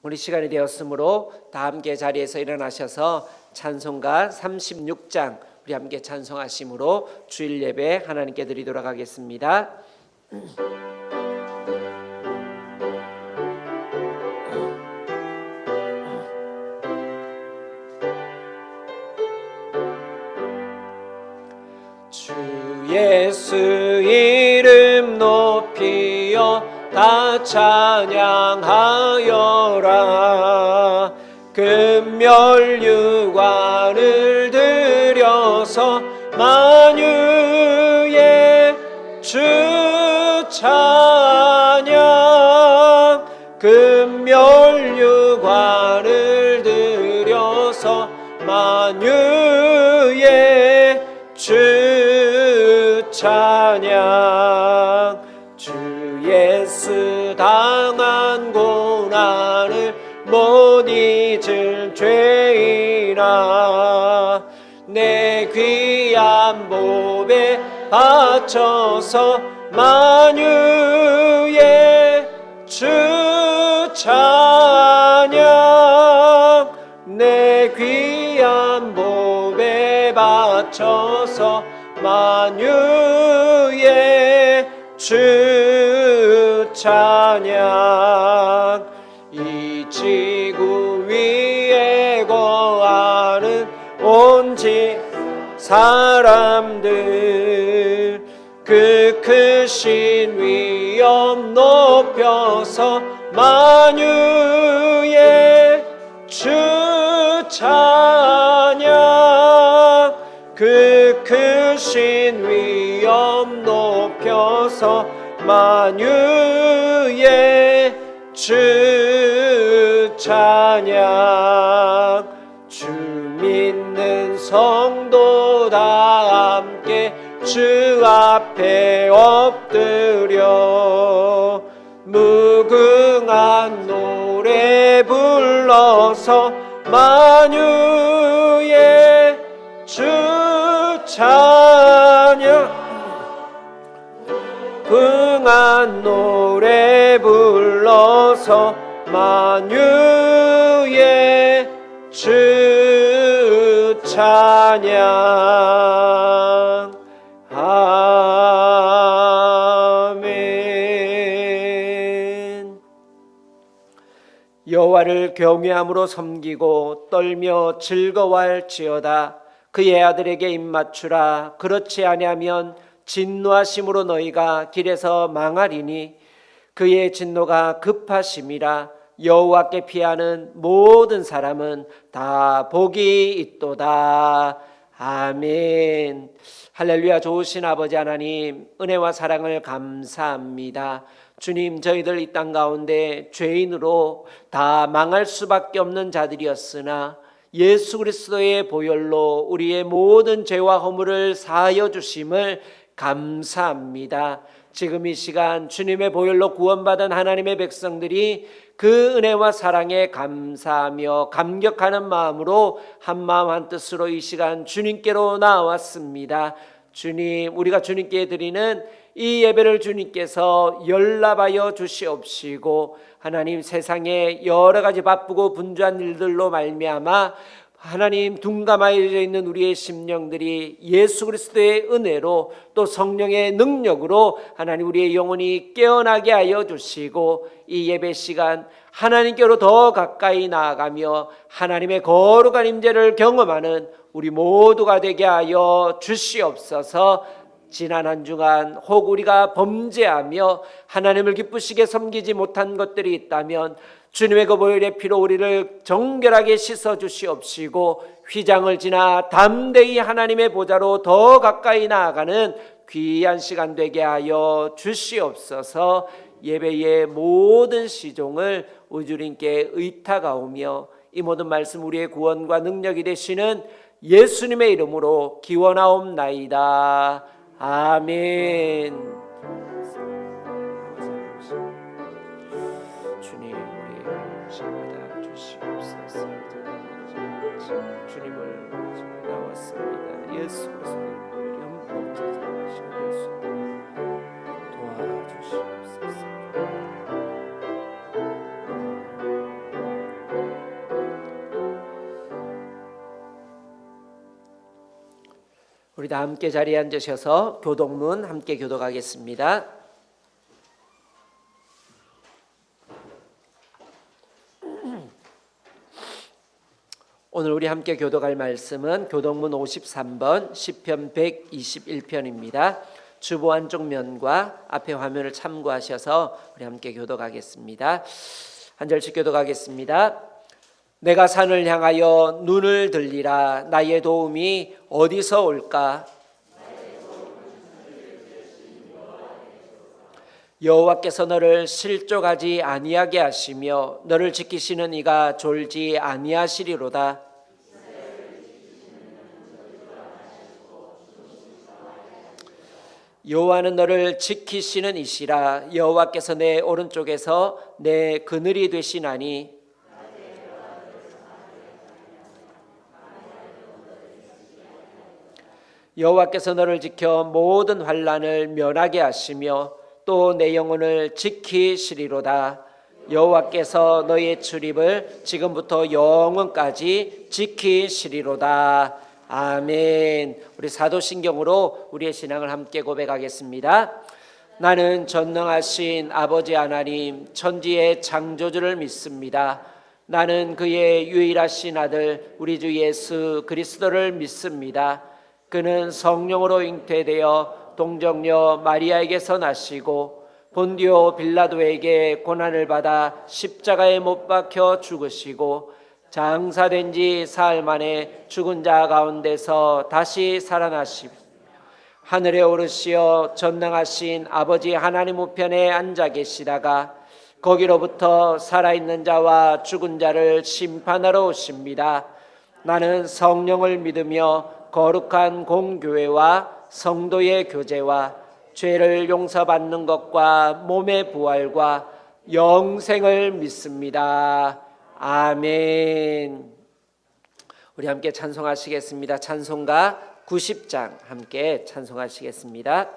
우리 시간이 되었으므로 다 함께 자리에서 일어나셔서 찬송가 36장 우리 함께 찬송하심으로 주일 예배 하나님께 드리도록 하겠습니다. 주 예수 이름 높이어 다 찬양하여라. 금멸유관을 들여서 만유의 주 찬양. 금멸유관을 들여서 만유의 주 찬양. 주 예수 당한 고난을 못 잊을 죄인아, 내 귀한 보배 바쳐서 만유의 주 찬양. 내 귀한 보배 바쳐서 만유의 주 찬양. 이 지구 위에 거하는 온지 사람들, 그 크신 위엄 높여서 만유의 주 찬양. 그 크신 위엄 높여서 만유의 주 찬양. 주 믿는 성도 다 함께 주 앞에 엎드려 무궁한 노래 불러서 만유의 주 찬양. 무궁한 노래 불러서 만유의 주 찬양. 아멘. 여호와를 경외함으로 섬기고 떨며 즐거워할지어다. 그의 아들에게 입맞추라. 그렇지 아니하면 진노하심으로 너희가 길에서 망하리니 그의 진노가 급하심이라. 여호와께 피하는 모든 사람은 다 복이 있도다. 아멘. 할렐루야. 좋으신 아버지 하나님, 은혜와 사랑을 감사합니다. 주님, 저희들 이 땅 가운데 죄인으로 다 망할 수밖에 없는 자들이었으나 예수 그리스도의 보혈로 우리의 모든 죄와 허물을 사하여 주심을 감사합니다. 지금 이 시간 주님의 보혈로 구원받은 하나님의 백성들이 그 은혜와 사랑에 감사하며 감격하는 마음으로 한마음 한뜻으로 이 시간 주님께로 나왔습니다. 주님, 우리가 주님께 드리는 이 예배를 주님께서 연락하여 주시옵시고, 하나님, 세상에 여러 가지 바쁘고 분주한 일들로 말미암아 하나님 둔감하여 있는 우리의 심령들이 예수 그리스도의 은혜로 또 성령의 능력으로 하나님 우리의 영혼이 깨어나게 하여 주시고, 이 예배 시간 하나님께로 더 가까이 나아가며 하나님의 거룩한 임재를 경험하는 우리 모두가 되게 하여 주시옵소서. 지난 한 주간 혹 우리가 범죄하며 하나님을 기쁘시게 섬기지 못한 것들이 있다면 주님의 그 보혈의 피로 우리를 정결하게 씻어 주시옵시고, 휘장을 지나 담대히 하나님의 보좌로 더 가까이 나아가는 귀한 시간 되게 하여 주시옵소서. 예배의 모든 시종을 우주님께 의탁하오며 이 모든 말씀 우리의 구원과 능력이 되시는 예수님의 이름으로 기원하옵나이다. 아멘. 주님, 우리 시마다 주시옵소서. 주님을 나왔습니다. 예수 그리스도의 영광 찬양하시는 예수 도와주시옵소서. 우리 다 함께 자리에 앉으셔서 교독문 함께 교독하겠습니다. 오늘 우리 함께 교독할 말씀은 교독문 53번 시편 121편입니다. 주보 한쪽 면과 앞에 화면을 참고하셔서 우리 함께 교독하겠습니다. 한 절씩 교독하겠습니다. 내가 산을 향하여 눈을 들리라. 나의 도움이 어디서 올까? 여호와께서 너를 실족하지 아니하게 하시며 너를 지키시는 이가 졸지 아니하시리로다. 여호와는 너를 지키시는 이시라. 여호와께서 내 오른쪽에서 내 그늘이 되시나니 여호와께서 너를 지켜 모든 환난을 면하게 하시며 또 내 영혼을 지키시리로다. 여호와께서 너의 출입을 지금부터 영원까지 지키시리로다. 아멘. 우리 사도신경으로 우리의 신앙을 함께 고백하겠습니다. 나는 전능하신 아버지 하나님 천지의 창조주를 믿습니다. 나는 그의 유일하신 아들 우리 주 예수 그리스도를 믿습니다. 그는 성령으로 잉태되어 동정녀 마리아에게서 나시고 본디오 빌라도에게 고난을 받아 십자가에 못 박혀 죽으시고 장사된 지 사흘 만에 죽은 자 가운데서 다시 살아나시고 하늘에 오르시어 전능하신 아버지 하나님 우편에 앉아 계시다가 거기로부터 살아있는 자와 죽은 자를 심판하러 오십니다. 나는 성령을 믿으며 거룩한 공교회와 성도의 교제와 죄를 용서받는 것과 몸의 부활과 영생을 믿습니다. 아멘. 우리 함께 찬송하시겠습니다. 찬송가 90장 함께 찬송하시겠습니다.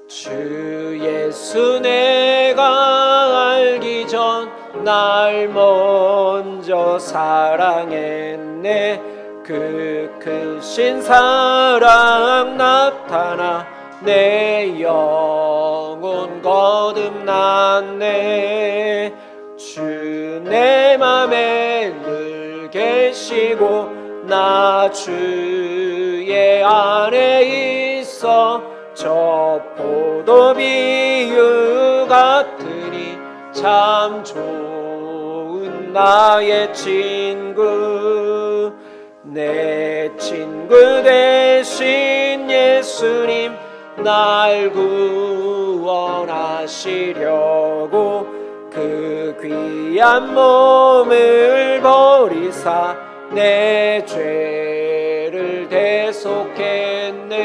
주 예수 내가 알기 전 날 먼저 사랑했네. 그 크신 사랑 나타나 내 영혼 거듭났네. 주 내 맘에 늘 계시고 나 주의 안에 있어 저 포도 비유 같으니 참 좋은 나의 친구. 내 친구 되신 예수님 날 구원하시려고 그 귀한 몸을 버리사 내 죄를 대속했네.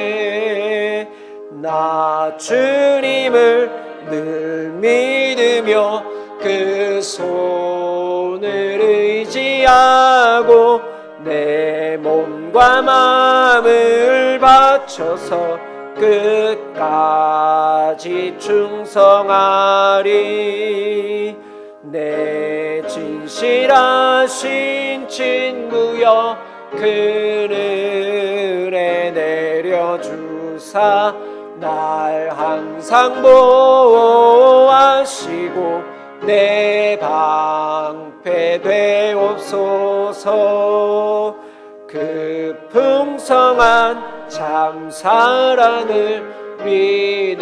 나 주님을 늘 믿으며 그 손을 의지하고 내 몸과 마음을 바쳐서 끝까지 충성하리. 내 진실하신 친구여 그늘에 내려주사 날 항상 보호하시고 내 방패 되옵소서. 그 풍성한 참 사랑을 믿음이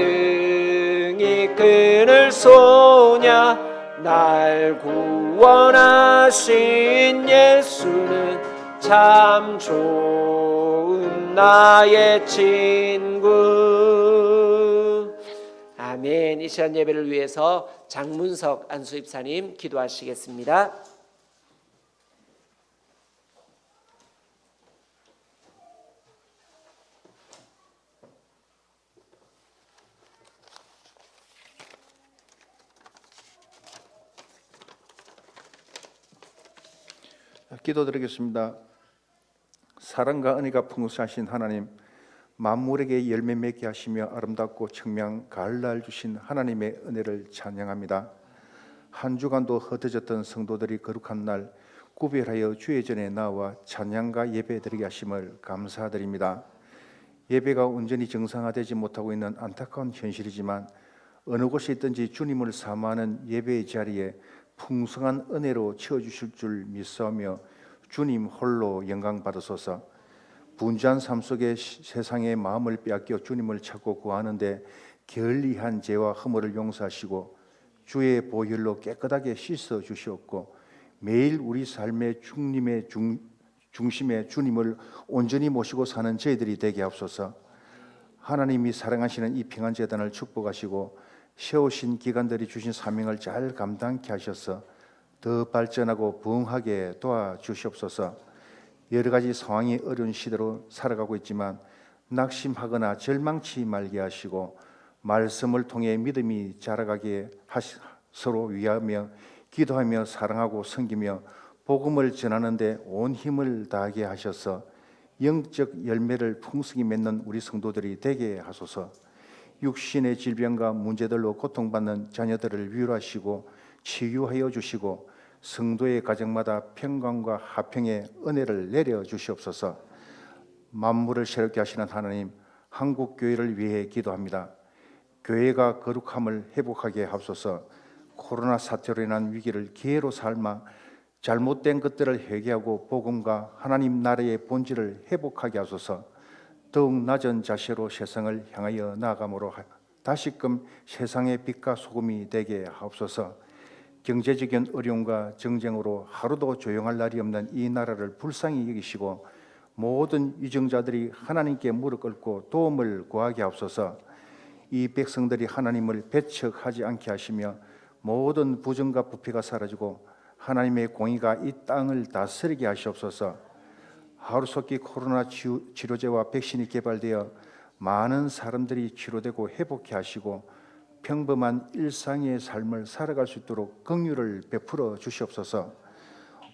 그늘 소냐. 날 구원하신 예수는 참 좋은 나의 친구. 아멘. 이 시간 예배를 위해서 장문석 안수입사님 기도하시겠습니다. 기도드리겠습니다. 사랑과 은혜가 풍성하신 하나님, 만물에게 열매 맺게 하시며 아름답고 청명 가을날 주신 하나님의 은혜를 찬양합니다. 한 주간도 흩어졌던 성도들이 거룩한 날 구별하여 주의 전에 나와 찬양과 예배드리게 하심을 감사드립니다. 예배가 온전히 정상화되지 못하고 있는 안타까운 현실이지만 어느 곳에 있든지 주님을 사모하는 예배의 자리에 풍성한 은혜로 채워주실 줄 믿사오며 주님 홀로 영광 받으소서. 분주한 삶 속에 세상의 마음을 빼앗겨 주님을 찾고 구하는데 게을리한 죄와 허물을 용서하시고 주의 보혈로 깨끗하게 씻어 주시옵고 매일 우리 삶의 중심에 주님을 온전히 모시고 사는 저희들이 되게 하옵소서. 하나님이 사랑하시는 이 평안재단을 축복하시고 세우신 기관들이 주신 사명을 잘 감당케 하셔서 더 발전하고 부흥하게 도와주시옵소서. 여러 가지 상황이 어려운 시대로 살아가고 있지만 낙심하거나 절망치 말게 하시고 말씀을 통해 믿음이 자라가게 서로 위하며 기도하며 사랑하고 섬기며 복음을 전하는데 온 힘을 다하게 하셔서 영적 열매를 풍성히 맺는 우리 성도들이 되게 하소서. 육신의 질병과 문제들로 고통받는 자녀들을 위로하시고 치유하여 주시고 성도의 가정마다 평강과 화평의 은혜를 내려 주시옵소서. 만물을 새롭게 하시는 하나님, 한국 교회를 위해 기도합니다. 교회가 거룩함을 회복하게 하옵소서. 코로나 사태로 인한 위기를 기회로 삼아 잘못된 것들을 회개하고 복음과 하나님 나라의 본질을 회복하게 하소서. 더욱 낮은 자세로 세상을 향하여 나아감으로 다시금 세상의 빛과 소금이 되게 하옵소서. 경제적인 어려움과 정쟁으로 하루도 조용할 날이 없는 이 나라를 불쌍히 여기시고 모든 유정자들이 하나님께 무릎 꿇고 도움을 구하게 하옵소서. 이 백성들이 하나님을 배척하지 않게 하시며 모든 부정과 부패가 사라지고 하나님의 공의가 이 땅을 다스리게 하시옵소서. 하루속히 코로나 치료제와 백신이 개발되어 많은 사람들이 치료되고 회복해 하시고 평범한 일상의 삶을 살아갈 수 있도록 긍휼을 베풀어 주시옵소서.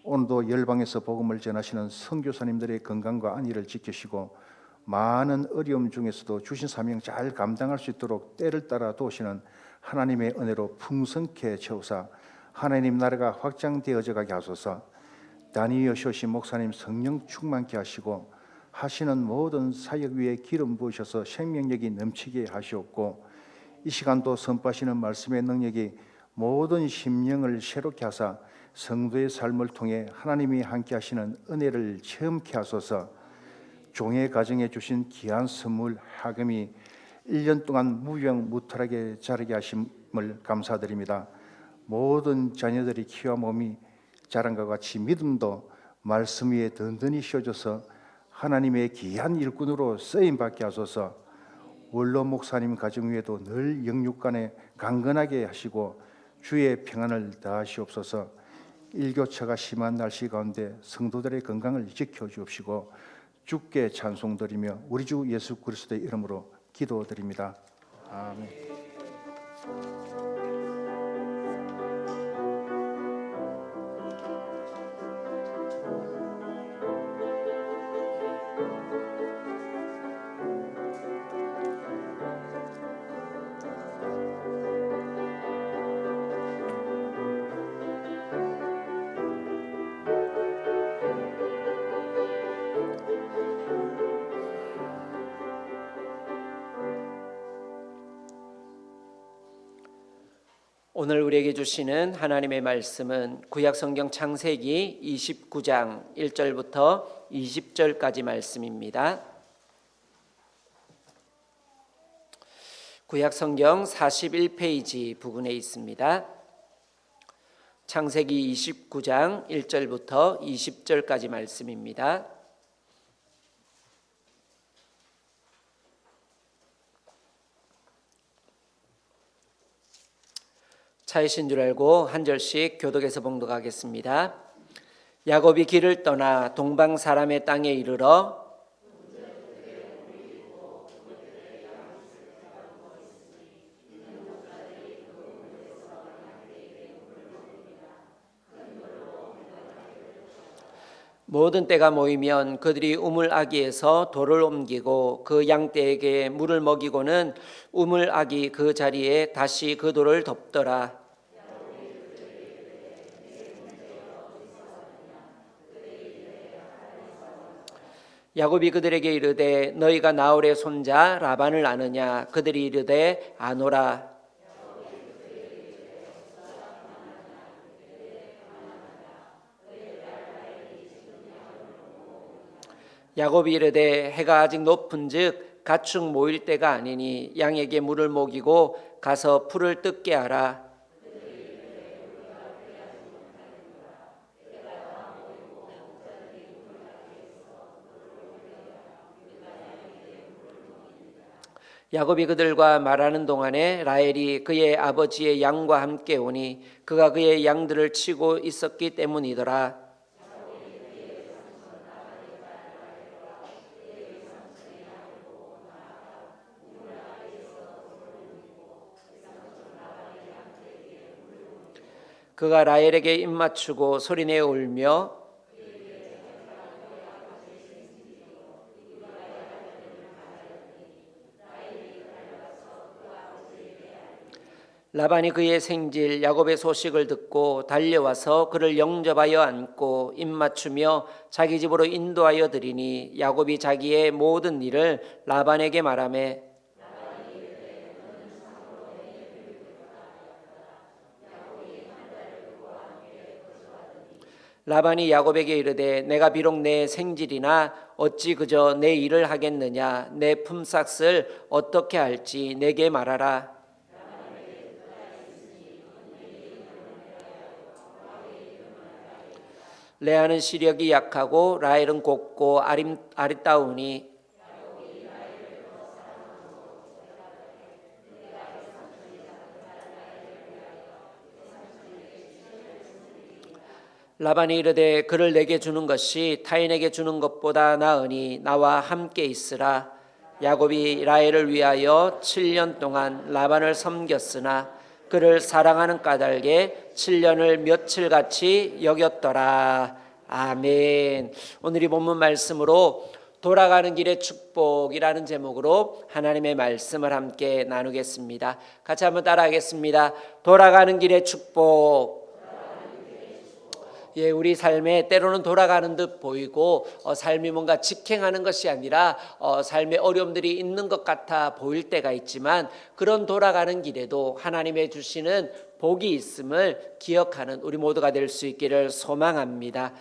오늘도 열방에서 복음을 전하시는 선교사님들의 건강과 안위를 지키시고 많은 어려움 중에서도 주신 사명 잘 감당할 수 있도록 때를 따라 도우시는 하나님의 은혜로 풍성케 채우사 하나님 나라가 확장되어져 가게 하소서. 다니엘 쇼시 목사님 성령 충만케 하시고 하시는 모든 사역 위에 기름 부으셔서 생명력이 넘치게 하시옵고 이 시간도 선포하시는 말씀의 능력이 모든 심령을 새롭게 하사 성도의 삶을 통해 하나님이 함께 하시는 은혜를 체험케 하소서. 종의 가정에 주신 귀한 선물 하금이 1년 동안 무병무탈하게 자라게 하심을 감사드립니다. 모든 자녀들이 키와 몸이 자란과 같이 믿음도 말씀 위에 든든히 씌워져서 하나님의 귀한 일꾼으로 쓰임받게 하소서. 원로 목사님 가정 위에도 늘 영육간에 강건하게 하시고 주의 평안을 다하시옵소서. 일교차가 심한 날씨 가운데 성도들의 건강을 지켜주옵시고 주께 찬송드리며 우리 주 예수 그리스도의 이름으로 기도드립니다. 아멘. 오늘 우리에게 주시는 하나님의 말씀은 구약성경 창세기 29장 1절부터 20절까지 말씀입니다. 구약성경 41페이지 부근에 있습니다. 창세기 29장 1절부터 20절까지 말씀입니다. 차이신 줄 알고 한 절씩 교독해서 봉독하겠습니다. 야곱이 길을 떠나 동방 사람의 땅에 이르러 모든 떼가 모이면 그들이 우물 아기에서 돌을 옮기고 그 양떼에게 물을 먹이고는 우물 아기 그 자리에 다시 그 돌을 덮더라. 야곱이 그들에게 이르되 너희가 나홀의 손자 라반을 아느냐? 그들이 이르되 아노라. 야곱이 이르되 해가 아직 높은즉 가축 모일 때가 아니니 양에게 물을 먹이고 가서 풀을 뜯게 하라. 야곱이 그들과 말하는 동안에 라헬이 그의 아버지의 양과 함께 오니 그가 그의 양들을 치고 있었기 때문이더라. 그가 라헬에게 입맞추고 소리내어 울며 라반이 그의 생질 야곱의 소식을 듣고 달려와서 그를 영접하여 안고 입맞추며 자기 집으로 인도하여 드리니 야곱이 자기의 모든 일을 라반에게 말하매 라반이 야곱에게 이르되 내가 비록 내 생질이나 어찌 그저 내 일을 하겠느냐? 내 품삯을 어떻게 할지 내게 말하라. 레아는 시력이 약하고 라헬은 곱고 아리따우니 라반이 이르되 그를 내게 주는 것이 타인에게 주는 것보다 나으니 나와 함께 있으라. 야곱이 라헬을 위하여 7년 동안 라반을 섬겼으나 그를 사랑하는 까닭에 7년을 며칠같이 여겼더라. 아멘. 오늘 이 본문 말씀으로 돌아가는 길의 축복이라는 제목으로 하나님의 말씀을 함께 나누겠습니다. 같이 한번 따라하겠습니다. 돌아가는 길의 축복. 예, 우리 삶에 때로는 돌아가는 듯 보이고 삶이 뭔가 직행하는 것이 아니라 삶의 어려움들이 있는 것 같아 보일 때가 있지만 그런 돌아가는 길에도 하나님의 주시는 복이 있음을 기억하는 우리 모두가 될 수 있기를 소망합니다.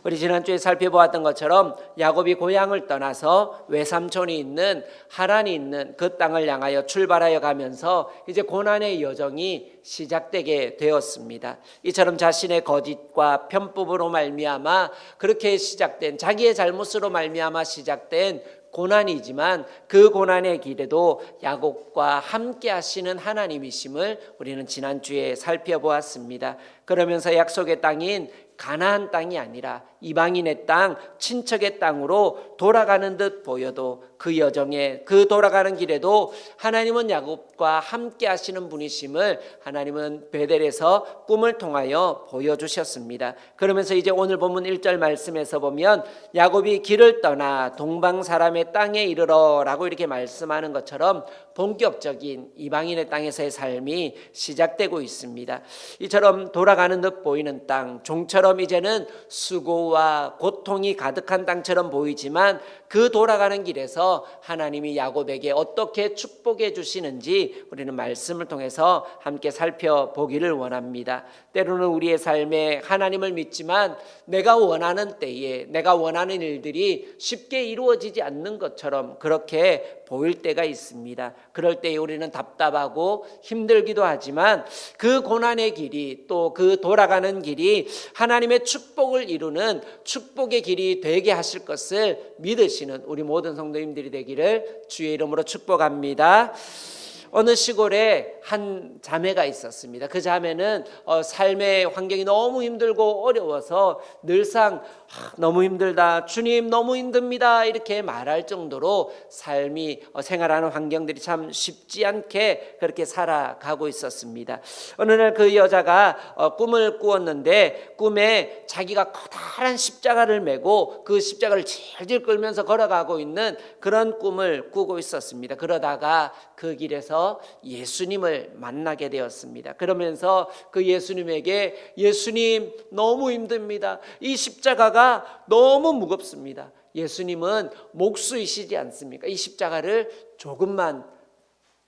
우리 지난주에 살펴보았던 것처럼 야곱이 고향을 떠나서 외삼촌이 있는 하란이 있는 그 땅을 향하여 출발하여 가면서 이제 고난의 여정이 시작되게 되었습니다. 이처럼 자신의 거짓과 편법으로 말미암아 그렇게 시작된 자기의 잘못으로 말미암아 시작된 고난이지만 그 고난의 길에도 야곱과 함께 하시는 하나님이심을 우리는 지난주에 살펴보았습니다. 그러면서 약속의 땅인 가나안 땅이 아니라 이방인의 땅, 친척의 땅으로 돌아가는 듯 보여도 그 여정에 그 돌아가는 길에도 하나님은 야곱과 함께 하시는 분이심을 하나님은 베델에서 꿈을 통하여 보여주셨습니다. 그러면서 이제 오늘 본문 1절 말씀에서 보면 야곱이 길을 떠나 동방 사람의 땅에 이르러 라고 이렇게 말씀하는 것처럼 본격적인 이방인의 땅에서의 삶이 시작되고 있습니다. 이처럼 돌아가는 듯 보이는 땅, 종처럼 이제는 수고와 고통이 가득한 땅처럼 보이지만 그 돌아가는 길에서 하나님이 야곱에게 어떻게 축복해 주시는지 우리는 말씀을 통해서 함께 살펴보기를 원합니다. 때로는 우리의 삶에 하나님을 믿지만 내가 원하는 때에 내가 원하는 일들이 쉽게 이루어지지 않는 것처럼 그렇게 보일 때가 있습니다. 그럴 때 우리는 답답하고 힘들기도 하지만 그 고난의 길이 또 그 돌아가는 길이 하나님의 축복을 이루는 축복의 길이 되게 하실 것을 믿으시는 우리 모든 성도님들이 되기를 주의 이름으로 축복합니다. 어느 시골에 한 자매가 있었습니다. 그 자매는 삶의 환경이 너무 힘들고 어려워서 늘상 너무 힘들다, 주님 너무 힘듭니다 이렇게 말할 정도로 삶이 생활하는 환경들이 참 쉽지 않게 그렇게 살아가고 있었습니다. 어느 날 그 여자가 꿈을 꾸었는데 꿈에 자기가 커다란 십자가를 메고 그 십자가를 질질 끌면서 걸어가고 있는 그런 꿈을 꾸고 있었습니다. 그러다가 그 길에서 예수님을 만나게 되었습니다. 그러면서 그 예수님에게 예수님 너무 힘듭니다. 이 십자가가 너무 무겁습니다. 예수님은 목수이시지 않습니까? 이 십자가를 조금만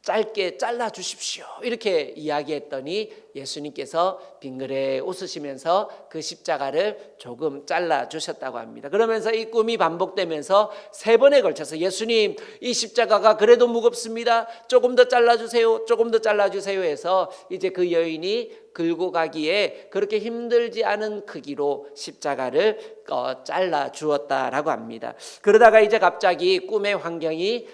짧게 잘라 주십시오 이렇게 이야기했더니 예수님께서 빙그레 웃으시면서 그 십자가를 조금 잘라 주셨다고 합니다. 그러면서 이 꿈이 반복되면서 3번에 걸쳐서 예수님 이 십자가가 그래도 무겁습니다, 조금 더 잘라주세요, 조금 더 잘라주세요 해서 이제 그 여인이 긁고 가기에 그렇게 힘들지 않은 크기로 십자가를 잘라 주었다라고 합니다. 그러다가 이제 갑자기 꿈의 환경이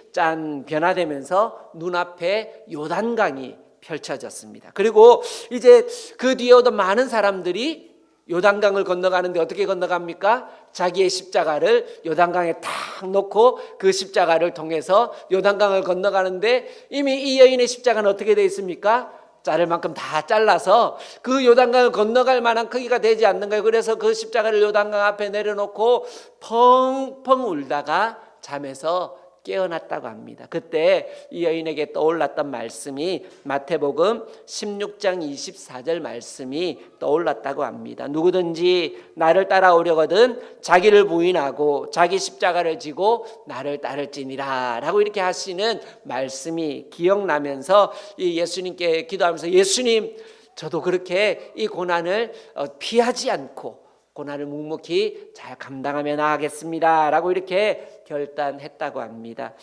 변화되면서 눈앞에 요단강이 펼쳐졌습니다. 그리고 이제 그 뒤에 오던 많은 사람들이 요단강을 건너가는데 어떻게 건너갑니까? 자기의 십자가를 요단강에 탁 놓고 그 십자가를 통해서 요단강을 건너가는데 이미 이 여인의 십자가는 어떻게 되어 있습니까? 자를 만큼 다 잘라서 그 요단강을 건너갈 만한 크기가 되지 않는 거예요. 그래서 그 십자가를 요단강 앞에 내려놓고 펑펑 울다가 잠에서 깨어났다고 합니다. 그때 이 여인에게 떠올랐던 말씀이 마태복음 16장 24절 말씀이 떠올랐다고 합니다. 누구든지 나를 따라오려거든 자기를 부인하고 자기 십자가를 지고 나를 따를지니라 라고 이렇게 하시는 말씀이 기억나면서 이 예수님께 기도하면서 예수님 저도 그렇게 이 고난을 피하지 않고 고난을 묵묵히 잘 감당하며 나아가겠습니다 라고 이렇게 결단했다고 합니다.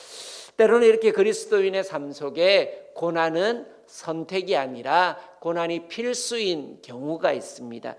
때로는 이렇게 그리스도인의 삶 속에 고난은 선택이 아니라 고난이 필수인 경우가 있습니다.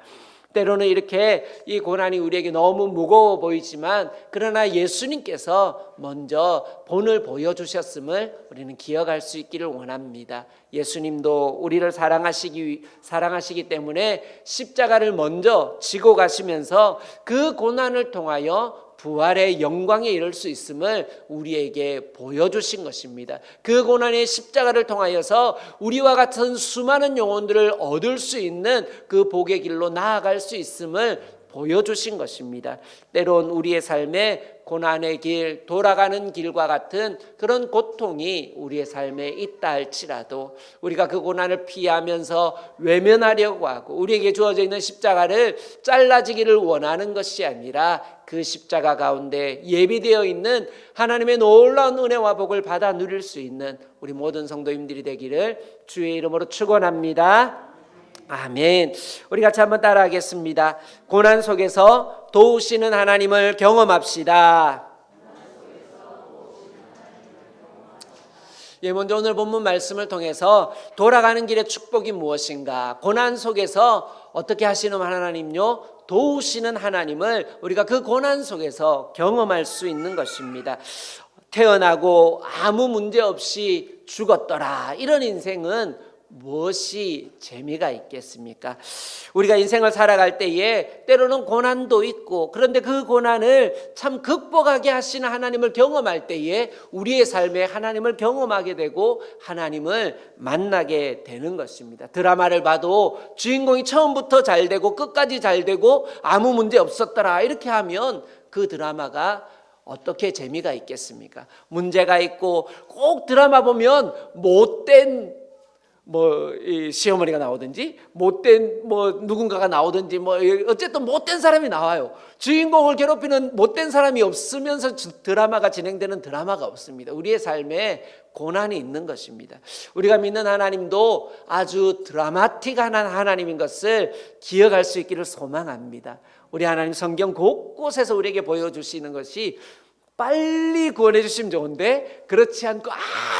때로는 이렇게 이 고난이 우리에게 너무 무거워 보이지만 그러나 예수님께서 먼저 본을 보여주셨음을 우리는 기억할 수 있기를 원합니다. 예수님도 우리를 사랑하시기 때문에 십자가를 먼저 지고 가시면서 그 고난을 통하여 부활의 영광에 이를 수 있음을 우리에게 보여주신 것입니다. 그 고난의 십자가를 통하여서 우리와 같은 수많은 영혼들을 얻을 수 있는 그 복의 길로 나아갈 수 있음을 보여주신 것입니다. 때론 우리의 삶에 고난의 길, 돌아가는 길과 같은 그런 고통이 우리의 삶에 있다 할지라도 우리가 그 고난을 피하면서 외면하려고 하고 우리에게 주어져 있는 십자가를 잘라지기를 원하는 것이 아니라 그 십자가 가운데 예비되어 있는 하나님의 놀라운 은혜와 복을 받아 누릴 수 있는 우리 모든 성도님들이 되기를 주의 이름으로 축원합니다. 아멘. 우리 같이 한번 따라하겠습니다. 고난 속에서 도우시는 하나님을 경험합시다. 먼저 오늘 본문 말씀을 통해서 돌아가는 길의 축복이 무엇인가, 고난 속에서 어떻게 하시는 하나님요? 도우시는 하나님을 우리가 그 고난 속에서 경험할 수 있는 것입니다. 태어나고 아무 문제 없이 죽었더라, 이런 인생은 무엇이 재미가 있겠습니까? 우리가 인생을 살아갈 때에 때로는 고난도 있고, 그런데 그 고난을 참 극복하게 하시는 하나님을 경험할 때에 우리의 삶에 하나님을 경험하게 되고 하나님을 만나게 되는 것입니다. 드라마를 봐도 주인공이 처음부터 잘 되고 끝까지 잘 되고 아무 문제 없었더라 이렇게 하면 그 드라마가 어떻게 재미가 있겠습니까? 문제가 있고, 꼭 드라마 보면 못된 이 시어머니가 나오든지 못된 누군가가 나오든지 어쨌든 못된 사람이 나와요. 주인공을 괴롭히는 못된 사람이 없으면서 드라마가 진행되는 드라마가 없습니다. 우리의 삶에 고난이 있는 것입니다. 우리가 믿는 하나님도 아주 드라마틱한 하나님인 것을 기억할 수 있기를 소망합니다. 우리 하나님 성경 곳곳에서 우리에게 보여주시는 것이 빨리 구원해 주시면 좋은데 그렇지 않고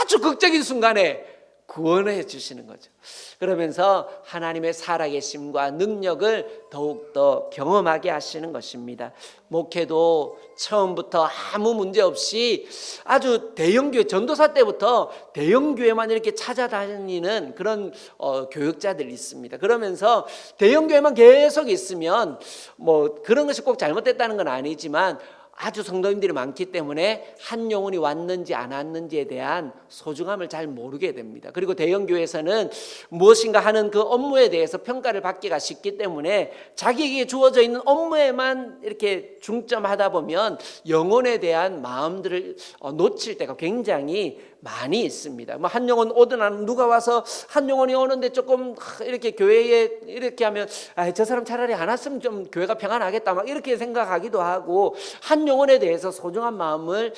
아주 극적인 순간에 구원해 주시는 거죠. 그러면서 하나님의 살아계심과 능력을 더욱더 경험하게 하시는 것입니다. 목회도 처음부터 아무 문제 없이 아주 대형교회, 전도사 때부터 대형교회만 이렇게 찾아다니는 그런 교육자들이 있습니다. 그러면서 대형교회만 계속 있으면 뭐 그런 것이 꼭 잘못됐다는 건 아니지만 아주 성도님들이 많기 때문에 한 영혼이 왔는지 안 왔는지에 대한 소중함을 잘 모르게 됩니다. 그리고 대형교회에서는 무엇인가 하는 그 업무에 대해서 평가를 받기가 쉽기 때문에 자기에게 주어져 있는 업무에만 이렇게 중점하다 보면 영혼에 대한 마음들을 놓칠 때가 굉장히 많이 있습니다. 뭐 한 영혼 오든 안 누가 와서 한 영혼이 오는데 조금 이렇게 교회에 이렇게 하면 저 사람 차라리 안 왔으면 좀 교회가 평안하겠다 막 이렇게 생각하기도 하고 한 영혼에 대해서 소중한 마음을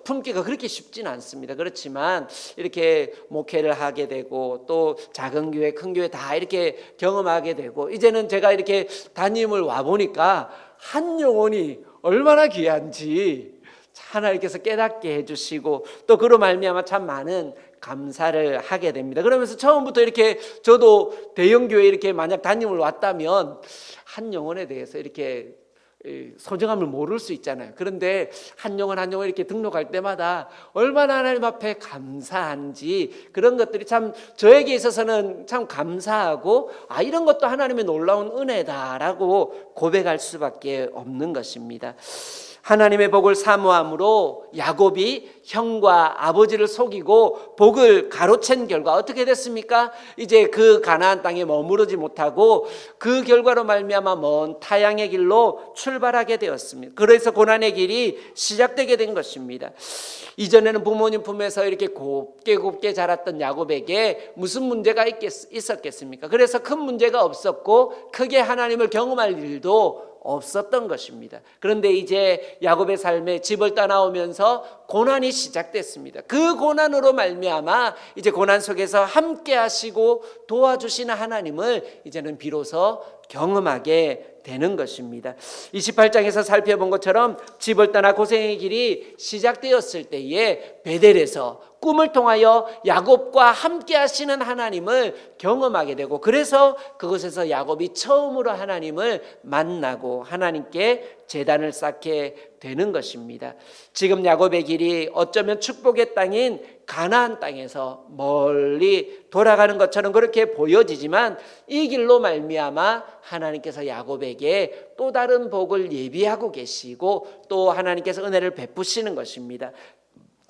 품기가 그렇게 쉽지는 않습니다. 그렇지만 이렇게 목회를 하게 되고 또 작은 교회 큰 교회 다 이렇게 경험하게 되고 이제는 제가 이렇게 담임을 와 보니까 한 영혼이 얼마나 귀한지 하나님께서 깨닫게 해주시고 또 그로 말미암아 참 많은 감사를 하게 됩니다. 그러면서 처음부터 이렇게 저도 대형교회 이렇게 만약 담임을 왔다면 한 영혼에 대해서 이렇게 소중함을 모를 수 있잖아요. 그런데 한 영혼 한 영혼 이렇게 등록할 때마다 얼마나 하나님 앞에 감사한지 그런 것들이 참 저에게 있어서는 참 감사하고 이런 것도 하나님의 놀라운 은혜다라고 고백할 수밖에 없는 것입니다. 하나님의 복을 사모함으로 야곱이 형과 아버지를 속이고 복을 가로챈 결과 어떻게 됐습니까? 이제 그 가나안 땅에 머무르지 못하고 그 결과로 말미암아 먼 타향의 길로 출발하게 되었습니다. 그래서 고난의 길이 시작되게 된 것입니다. 이전에는 부모님 품에서 이렇게 곱게 자랐던 야곱에게 무슨 문제가 있었겠습니까? 그래서 큰 문제가 없었고 크게 하나님을 경험할 일도 없었던 것입니다. 그런데 이제 야곱의 삶에 집을 떠나오면서 고난이 시작됐습니다. 그 고난으로 말미암아 이제 고난 속에서 함께 하시고 도와주시는 하나님을 이제는 비로소 경험하게 되는 것입니다. 28장에서 살펴본 것처럼 집을 떠나 고생의 길이 시작되었을 때에 베델에서 꿈을 통하여 야곱과 함께 하시는 하나님을 경험하게 되고 그래서 그곳에서 야곱이 처음으로 하나님을 만나고 하나님께 제단을 쌓게 되는 것입니다. 지금 야곱의 길이 어쩌면 축복의 땅인 가나안 땅에서 멀리 돌아가는 것처럼 그렇게 보여지지만 이 길로 말미암아 하나님께서 야곱에게 또 다른 복을 예비하고 계시고 또 하나님께서 은혜를 베푸시는 것입니다.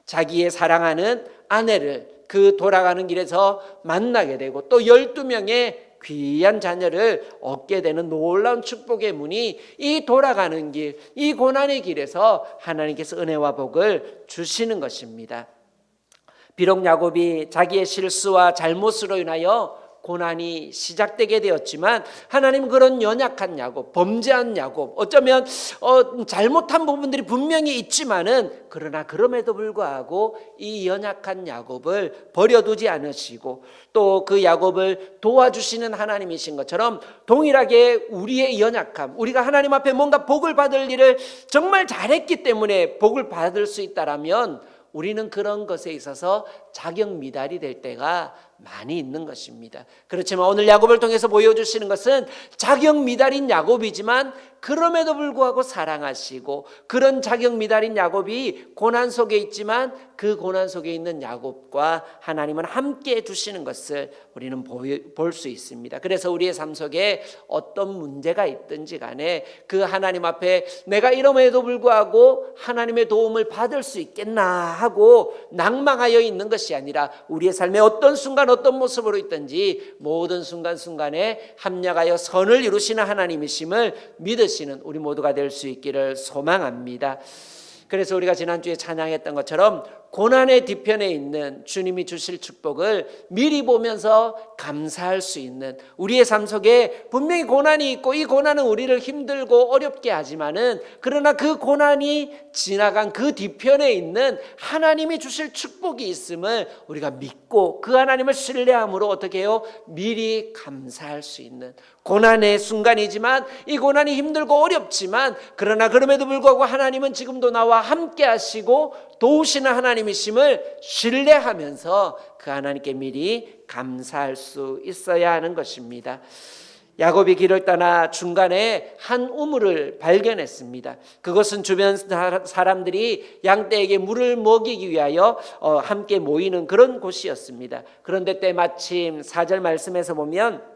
자기의 사랑하는 아내를 그 돌아가는 길에서 만나게 되고 또 12명의 귀한 자녀를 얻게 되는 놀라운 축복의 문이 이 돌아가는 길, 이 고난의 길에서 하나님께서 은혜와 복을 주시는 것입니다. 비록 야곱이 자기의 실수와 잘못으로 인하여 고난이 시작되게 되었지만 하나님은 그런 연약한 야곱, 범죄한 야곱, 어쩌면 잘못한 부분들이 분명히 있지만은 그러나 그럼에도 불구하고 이 연약한 야곱을 버려두지 않으시고 또 그 야곱을 도와주시는 하나님이신 것처럼 동일하게 우리의 연약함, 우리가 하나님 앞에 뭔가 복을 받을 일을 정말 잘했기 때문에 복을 받을 수 있다라면 우리는 그런 것에 있어서 자격 미달이 될 때가 많이 있는 것입니다. 그렇지만 오늘 야곱을 통해서 보여주시는 것은 자격 미달인 야곱이지만 그럼에도 불구하고 사랑하시고 그런 자격 미달인 야곱이 고난 속에 있지만 그 고난 속에 있는 야곱과 하나님은 함께 해주시는 것을 우리는 볼 수 있습니다. 그래서 우리의 삶 속에 어떤 문제가 있든지 간에 그 하나님 앞에 내가 이럼에도 불구하고 하나님의 도움을 받을 수 있겠나 하고 낭망하여 있는 것이 아니라 우리의 삶에 어떤 순간 어떤 모습으로 있든지 모든 순간순간에 합력하여 선을 이루시는 하나님이심을 믿으시는 우리 모두가 될 수 있기를 소망합니다. 그래서 우리가 지난주에 찬양했던 것처럼 고난의 뒤편에 있는 주님이 주실 축복을 미리 보면서 감사할 수 있는 우리의 삶 속에 분명히 고난이 있고 이 고난은 우리를 힘들고 어렵게 하지만은 그러나 그 고난이 지나간 그 뒤편에 있는 하나님이 주실 축복이 있음을 우리가 믿고 그 하나님을 신뢰함으로 어떻게 해요? 미리 감사할 수 있는 고난의 순간이지만 이 고난이 힘들고 어렵지만 그러나 그럼에도 불구하고 하나님은 지금도 나와 함께 하시고 도우시는 하나님 하나님이심을 신뢰하면서 그 하나님께 미리 감사할 수 있어야 하는 것입니다. 야곱이 길을 떠나 중간에 한 우물을 발견했습니다. 그것은 주변 사람들이 양떼에게 물을 먹이기 위하여 함께 모이는 그런 곳이었습니다. 그런데 때마침 4절 말씀에서 보면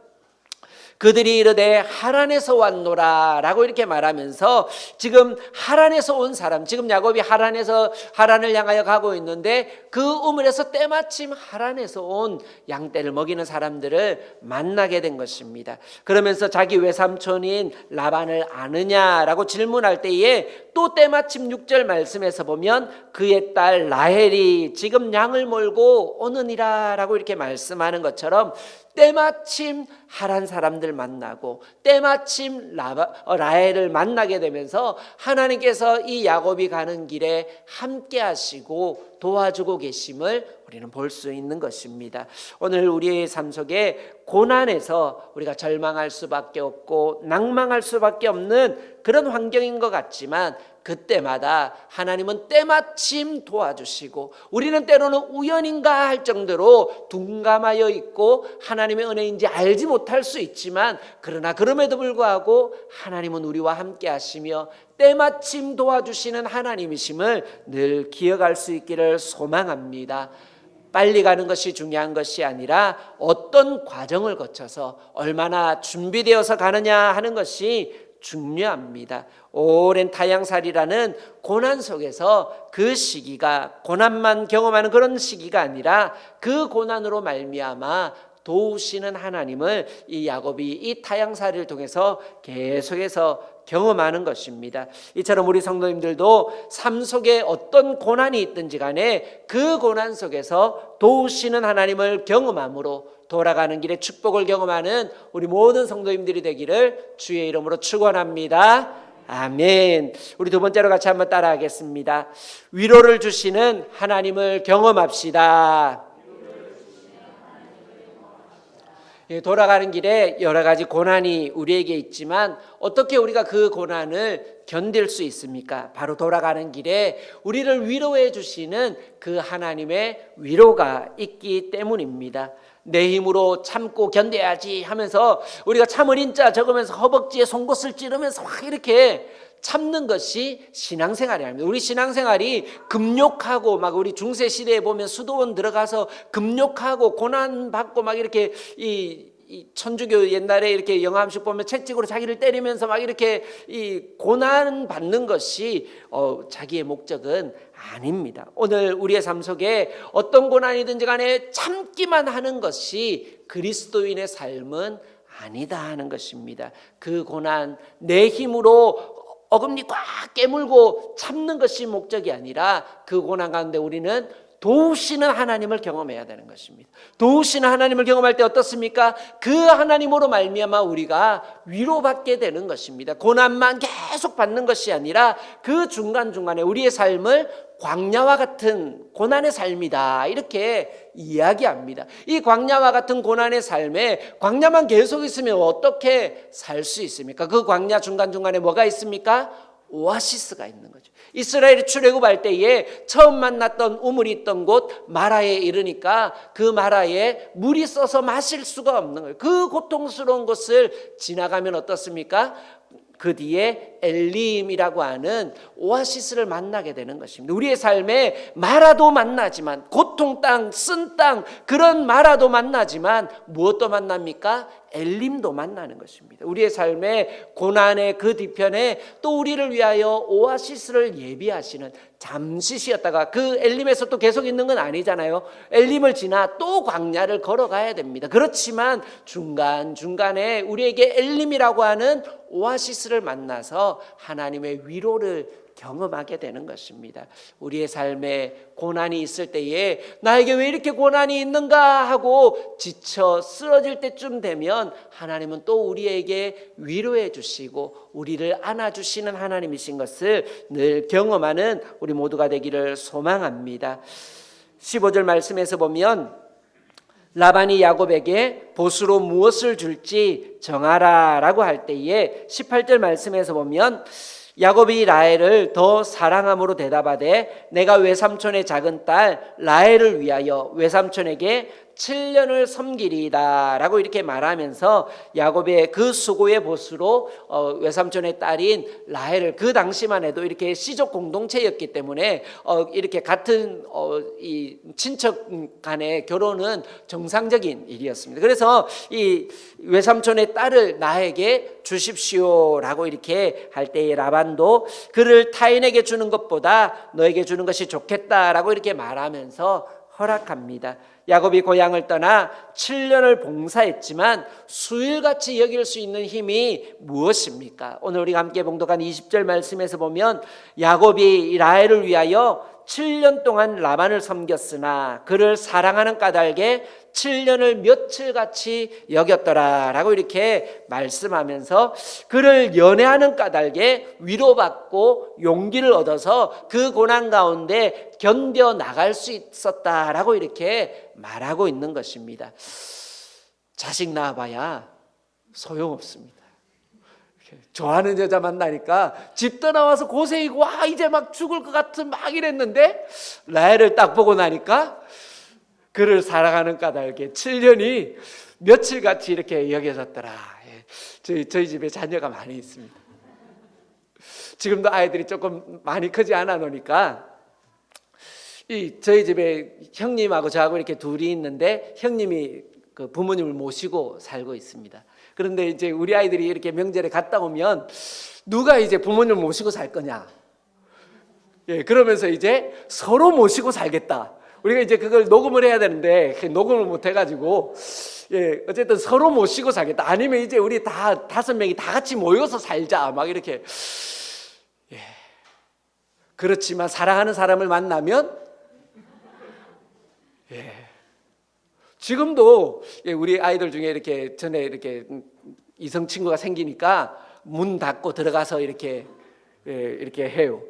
그들이 이르되 하란에서 왔노라 라고 이렇게 말하면서 지금 하란에서 온 사람, 지금 야곱이 하란을 향하여 가고 있는데 그 우물에서 때마침 하란에서 온 양떼를 먹이는 사람들을 만나게 된 것입니다. 그러면서 자기 외삼촌인 라반을 아느냐라고 질문할 때에 또 때마침 6절 말씀에서 보면 그의 딸 라헬이 지금 양을 몰고 오느니라 라고 이렇게 말씀하는 것처럼 때마침 하란 사람들 만나고 때마침 라헬을 만나게 되면서 하나님께서 이 야곱이 가는 길에 함께 하시고 도와주고 계심을 우리는 볼 수 있는 것입니다. 오늘 우리의 삶 속에 고난에서 우리가 절망할 수밖에 없고 낭망할 수밖에 없는 그런 환경인 것 같지만 그때마다 하나님은 때마침 도와주시고 우리는 때로는 우연인가 할 정도로 둔감하여 있고 하나님의 은혜인지 알지 못할 수 있지만 그러나 그럼에도 불구하고 하나님은 우리와 함께 하시며 때마침 도와주시는 하나님이심을 늘 기억할 수 있기를 소망합니다. 빨리 가는 것이 중요한 것이 아니라 어떤 과정을 거쳐서 얼마나 준비되어서 가느냐 하는 것이 중요합니다. 오랜 타향살이라는 고난 속에서 그 시기가 고난만 경험하는 그런 시기가 아니라 그 고난으로 말미암아 도우시는 하나님을 이 야곱이 이 타향살이를 통해서 계속해서 경험하는 것입니다. 이처럼 우리 성도님들도 삶 속에 어떤 고난이 있든지 간에 그 고난 속에서 도우시는 하나님을 경험함으로 돌아가는 길에 축복을 경험하는 우리 모든 성도님들이 되기를 주의 이름으로 축원합니다. 아멘. 우리 두 번째로 같이 한번 따라하겠습니다. 위로를 주시는 하나님을 경험합시다. 돌아가는 길에 여러 가지 고난이 우리에게 있지만 어떻게 우리가 그 고난을 견딜 수 있습니까? 바로 돌아가는 길에 우리를 위로해 주시는 그 하나님의 위로가 있기 때문입니다. 내 힘으로 참고 견뎌야지 하면서 우리가 참을 인자 적으면서 허벅지에 송곳을 찌르면서 막 이렇게 참는 것이 신앙생활이 아닙니다. 우리 신앙생활이 금욕하고 막 우리 중세 시대에 보면 수도원 들어가서 금욕하고 고난 받고 막 이렇게 이 천주교 옛날에 이렇게 영화 한씩 보면 채찍으로 자기를 때리면서 막 이렇게 이 고난 받는 것이 자기의 목적은 아닙니다. 오늘 우리의 삶 속에 어떤 고난이든지 간에 참기만 하는 것이 그리스도인의 삶은 아니다 하는 것입니다. 그 고난 내 힘으로 어금니 꽉 깨물고 참는 것이 목적이 아니라 그 고난 가운데 우리는 도우시는 하나님을 경험해야 되는 것입니다. 도우시는 하나님을 경험할 때 어떻습니까? 그 하나님으로 말미암아 우리가 위로받게 되는 것입니다. 고난만 계속 받는 것이 아니라 그 중간중간에 우리의 삶을 광야와 같은 고난의 삶이다 이렇게 이야기합니다. 이 광야와 같은 고난의 삶에 광야만 계속 있으면 어떻게 살 수 있습니까? 그 광야 중간중간에 뭐가 있습니까? 오아시스가 있는 거죠. 이스라엘이 출애굽할 때에 처음 만났던 우물이 있던 곳 마라에 이르니까 그 마라에 물이 써서 마실 수가 없는 거예요. 그 고통스러운 곳을 지나가면 어떻습니까? 그 뒤에 엘림이라고 하는 오아시스를 만나게 되는 것입니다. 우리의 삶에 마라도 만나지만 고통 땅, 쓴 땅 그런 마라도 만나지만 무엇도 만납니까? 엘림도 만나는 것입니다. 우리의 삶의 고난의 그 뒤편에 또 우리를 위하여 오아시스를 예비하시는 잠시 쉬었다가 그 엘림에서 또 계속 있는 건 아니잖아요. 엘림을 지나 또 광야를 걸어가야 됩니다. 그렇지만 중간중간에 우리에게 엘림이라고 하는 오아시스를 만나서 하나님의 위로를 경험하게 되는 것입니다. 우리의 삶에 고난이 있을 때에 나에게 왜 이렇게 고난이 있는가 하고 지쳐 쓰러질 때쯤 되면 하나님은 또 우리에게 위로해 주시고 우리를 안아주시는 하나님이신 것을 늘 경험하는 우리 모두가 되기를 소망합니다. 15절 말씀에서 보면 라반이 야곱에게 보수로 무엇을 줄지 정하라 라고 할 때에 18절 말씀에서 보면 야곱이 라헬을 더 사랑함으로 대답하되 내가 외삼촌의 작은 딸 라헬을 위하여 외삼촌에게 7년을 섬기리이다 라고 이렇게 말하면서 야곱의 그 수고의 보수로 외삼촌의 딸인 라헬을, 그 당시만 해도 이렇게 씨족 공동체였기 때문에 이렇게 같은 이 친척 간의 결혼은 정상적인 일이었습니다. 그래서 이 외삼촌의 딸을 나에게 주십시오라고 이렇게 할 때에 라반도 그를 타인에게 주는 것보다 너에게 주는 것이 좋겠다라고 이렇게 말하면서 허락합니다. 야곱이 고향을 떠나 7년을 봉사했지만 수일같이 여길 수 있는 힘이 무엇입니까? 오늘 우리가 함께 봉독한 20절 말씀에서 보면 야곱이 라헬을 위하여 7년 동안 라반을 섬겼으나 그를 사랑하는 까닭에 7년을 며칠같이 여겼더라 라고 이렇게 말씀하면서 그를 연애하는 까닭에 위로받고 용기를 얻어서 그 고난 가운데 견뎌 나갈 수 있었다라고 이렇게 말하고 있는 것입니다. 자식 낳아봐야 소용없습니다. 좋아하는 여자 만나니까 집 떠나와서 고생이고 와 이제 막 죽을 것 같은 막 이랬는데 라헬을 딱 보고 나니까 그를 사랑하는 까닭에 7년이 며칠같이 이렇게 여겨졌더라. 저희 집에 자녀가 많이 있습니다. 지금도 아이들이 조금 많이 크지 않아 놓으니까 저희 집에 형님하고 저하고 이렇게 둘이 있는데 형님이 그 부모님을 모시고 살고 있습니다. 그런데 이제 우리 아이들이 이렇게 명절에 갔다 오면 누가 이제 부모님을 모시고 살 거냐? 그러면서 이제 서로 모시고 살겠다. 우리가 이제 그걸 녹음을 해야 되는데 녹음을 못 해가지고 어쨌든 서로 모시고 살겠다. 아니면 이제 우리 다 5명이 다 같이 모여서 살자. 막 이렇게. 그렇지만 사랑하는 사람을 만나면 지금도 우리 아이들 중에 이렇게 전에 이렇게 이성 친구가 생기니까 문 닫고 들어가서 이렇게 해요.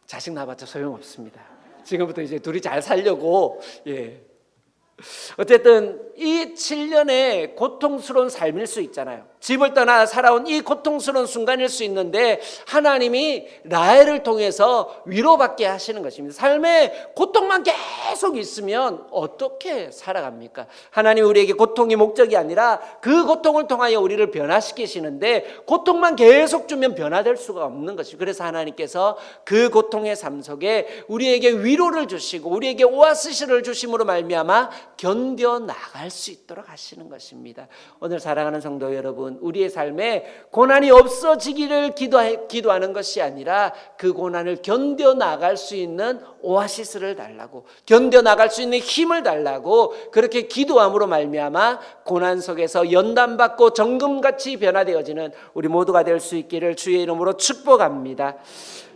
자식 낳아봤자 소용없습니다. 지금부터 이제 둘이 잘 살려고 어쨌든 이 7년의 고통스러운 삶일 수 있잖아요. 집을 떠나 살아온 이 고통스러운 순간일 수 있는데 하나님이 라헬을 통해서 위로받게 하시는 것입니다. 삶에 고통만 계속 있으면 어떻게 살아갑니까? 하나님 우리에게 고통이 목적이 아니라 그 고통을 통하여 우리를 변화시키시는데 고통만 계속 주면 변화될 수가 없는 것이죠. 그래서 하나님께서 그 고통의 삶 속에 우리에게 위로를 주시고 우리에게 오아시스를 주심으로 말미암아 견뎌 나갈 수 있도록 하시는 것입니다. 오늘 사랑하는 성도 여러분, 우리의 삶에 고난이 없어지기를 기도하는 것이 아니라 그 고난을 견뎌 나갈 수 있는 오아시스를 달라고, 견뎌 나갈 수 있는 힘을 달라고 그렇게 기도함으로 말미암아 고난 속에서 연단받고 정금같이 변화되어지는 우리 모두가 될 수 있기를 주의 이름으로 축복합니다.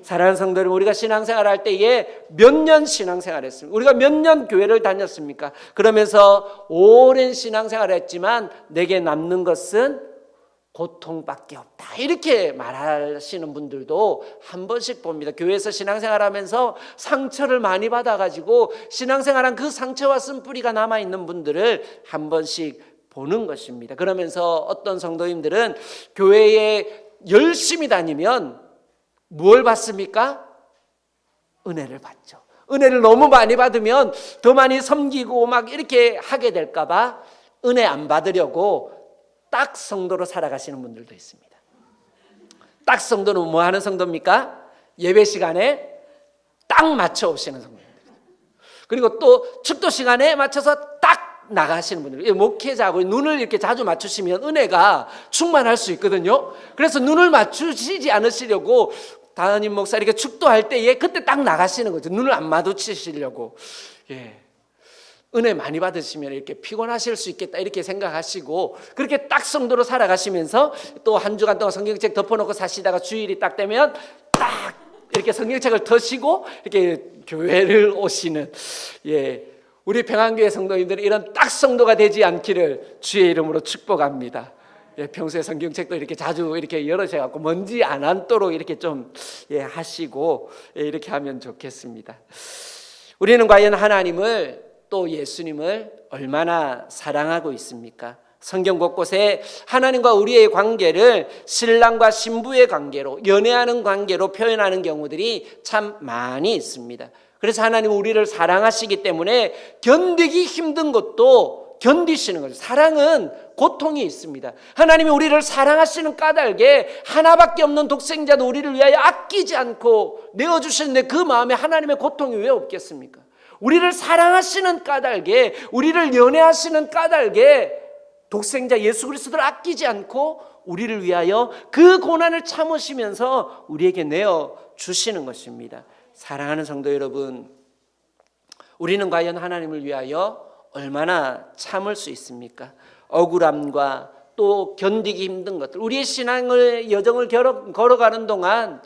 사랑하는 성도 여러분, 우리가 신앙생활 할 때에 몇 년 신앙생활 했습니까? 우리가 몇 년 교회를 다녔습니까? 그러면서 오랜 신앙생활을 했지만 내게 남는 것은 고통밖에 없다, 이렇게 말하시는 분들도 한 번씩 봅니다. 교회에서 신앙생활하면서 상처를 많이 받아가지고 신앙생활한 그 상처와 쓴뿌리가 남아있는 분들을 한 번씩 보는 것입니다. 그러면서 어떤 성도님들은 교회에 열심히 다니면 뭘 받습니까? 은혜를 받죠. 은혜를 너무 많이 받으면 더 많이 섬기고 막 이렇게 하게 될까 봐 은혜 안 받으려고 딱 성도로 살아가시는 분들도 있습니다. 딱 성도는 뭐 하는 성도입니까? 예배 시간에 딱 맞춰 오시는 성도입니다. 그리고 또 축도 시간에 맞춰서 딱 나가시는 분들, 목회자하고 눈을 이렇게 자주 맞추시면 은혜가 충만할 수 있거든요. 그래서 눈을 맞추시지 않으시려고 담임 목사 이렇게 축도할 때에 그때 딱 나가시는 거죠. 눈을 안 마주치시려고. 은혜 많이 받으시면 이렇게 피곤하실 수 있겠다 이렇게 생각하시고 그렇게 딱 성도로 살아가시면서 또 한 주간 동안 성경책 덮어놓고 사시다가 주일이 딱 되면 딱 이렇게 성경책을 터시고 이렇게 교회를 오시는, 우리 평안교회 성도님들은 이런 딱 성도가 되지 않기를 주의 이름으로 축복합니다. 평소에 성경책도 이렇게 자주 이렇게 열으셔갖고 먼지 안 앉도록 이렇게 좀 하시고 이렇게 하면 좋겠습니다. 우리는 과연 하나님을 또 예수님을 얼마나 사랑하고 있습니까? 성경 곳곳에 하나님과 우리의 관계를 신랑과 신부의 관계로, 연애하는 관계로 표현하는 경우들이 참 많이 있습니다. 그래서 하나님은 우리를 사랑하시기 때문에 견디기 힘든 것도 견디시는 거죠. 사랑은 고통이 있습니다. 하나님이 우리를 사랑하시는 까닭에 하나밖에 없는 독생자도 우리를 위하여 아끼지 않고 내어주셨는데 그 마음에 하나님의 고통이 왜 없겠습니까? 우리를 사랑하시는 까닭에, 우리를 연애하시는 까닭에 독생자 예수 그리스도를 아끼지 않고 우리를 위하여 그 고난을 참으시면서 우리에게 내어주시는 것입니다. 사랑하는 성도 여러분, 우리는 과연 하나님을 위하여 얼마나 참을 수 있습니까? 억울함과 또 견디기 힘든 것들, 우리의 신앙의 여정을 걸어가는 동안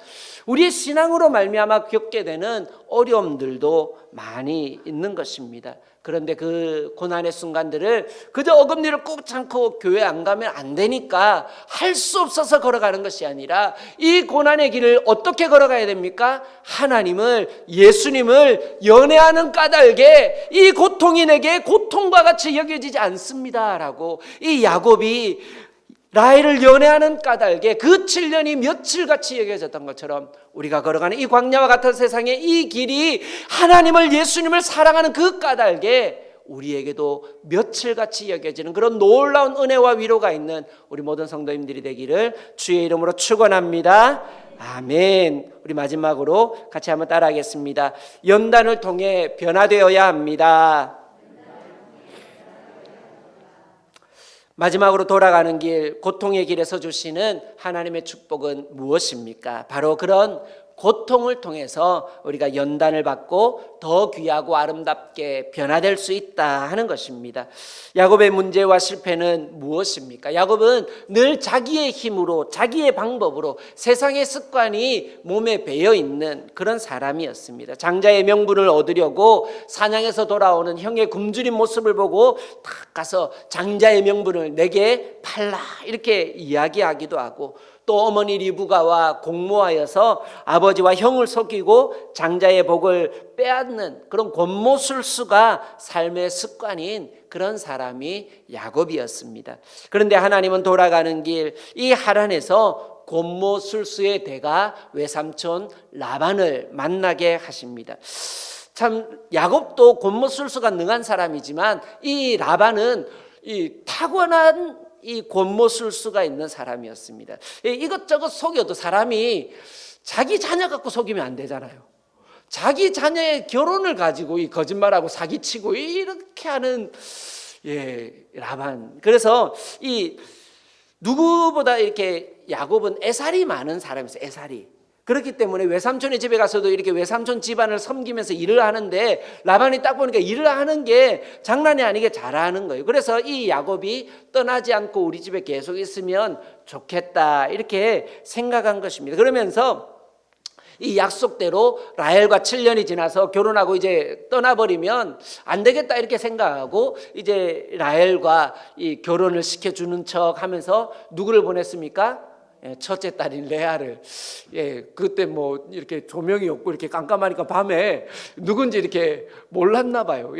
우리의 신앙으로 말미암아 겪게 되는 어려움들도 많이 있는 것입니다. 그런데 그 고난의 순간들을 그저 어금니를 꾹 참고 교회 안 가면 안 되니까 할 수 없어서 걸어가는 것이 아니라 이 고난의 길을 어떻게 걸어가야 됩니까? 하나님을, 예수님을 연애하는 까닭에 이 고통이 내게 고통과 같이 여겨지지 않습니다라고 이 야곱이 라헬을 연애하는 까닭에 그 7년이 며칠같이 여겨졌던 것처럼 우리가 걸어가는 이 광야와 같은 세상의 이 길이 하나님을, 예수님을 사랑하는 그 까닭에 우리에게도 며칠같이 여겨지는 그런 놀라운 은혜와 위로가 있는 우리 모든 성도님들이 되기를 주의 이름으로 축원합니다. 아멘. 우리 마지막으로 같이 한번 따라하겠습니다. 연단을 통해 변화되어야 합니다. 마지막으로 돌아가는 길, 고통의 길에서 주시는 하나님의 축복은 무엇입니까? 바로 그런 고통을 통해서 우리가 연단을 받고 더 귀하고 아름답게 변화될 수 있다 하는 것입니다. 야곱의 문제와 실패는 무엇입니까? 야곱은 늘 자기의 힘으로, 자기의 방법으로 세상의 습관이 몸에 배어 있는 그런 사람이었습니다. 장자의 명분을 얻으려고 사냥에서 돌아오는 형의 굶주린 모습을 보고 딱 가서 장자의 명분을 내게 팔라 이렇게 이야기하기도 하고, 또 어머니 리브가와 공모하여서 아버지와 형을 속이고 장자의 복을 빼앗는 그런 권모술수가 삶의 습관인 그런 사람이 야곱이었습니다. 그런데 하나님은 돌아가는 길, 이 하란에서 권모술수의 대가 외삼촌 라반을 만나게 하십니다. 참 야곱도 권모술수가 능한 사람이지만 이 라반은 이 타고난 이 권모술수가 있는 사람이었습니다. 이것저것 속여도 사람이 자기 자녀 갖고 속이면 안 되잖아요. 자기 자녀의 결혼을 가지고 이 거짓말하고 사기치고 이렇게 하는 라반. 그래서 이 누구보다 이렇게 야곱은 애살이 많은 사람이었어요. 애살이. 그렇기 때문에 외삼촌의 집에 가서도 이렇게 외삼촌 집안을 섬기면서 일을 하는데 라반이 딱 보니까 일을 하는 게 장난이 아니게 잘하는 거예요. 그래서 이 야곱이 떠나지 않고 우리 집에 계속 있으면 좋겠다 이렇게 생각한 것입니다. 그러면서 이 약속대로 라헬과 7년이 지나서 결혼하고 이제 떠나버리면 안 되겠다 이렇게 생각하고 이제 라헬과 이 결혼을 시켜주는 척 하면서 누구를 보냈습니까? 첫째 딸인 레아를. 그때 뭐 이렇게 조명이 없고 이렇게 깜깜하니까 밤에 누군지 이렇게 몰랐나 봐요.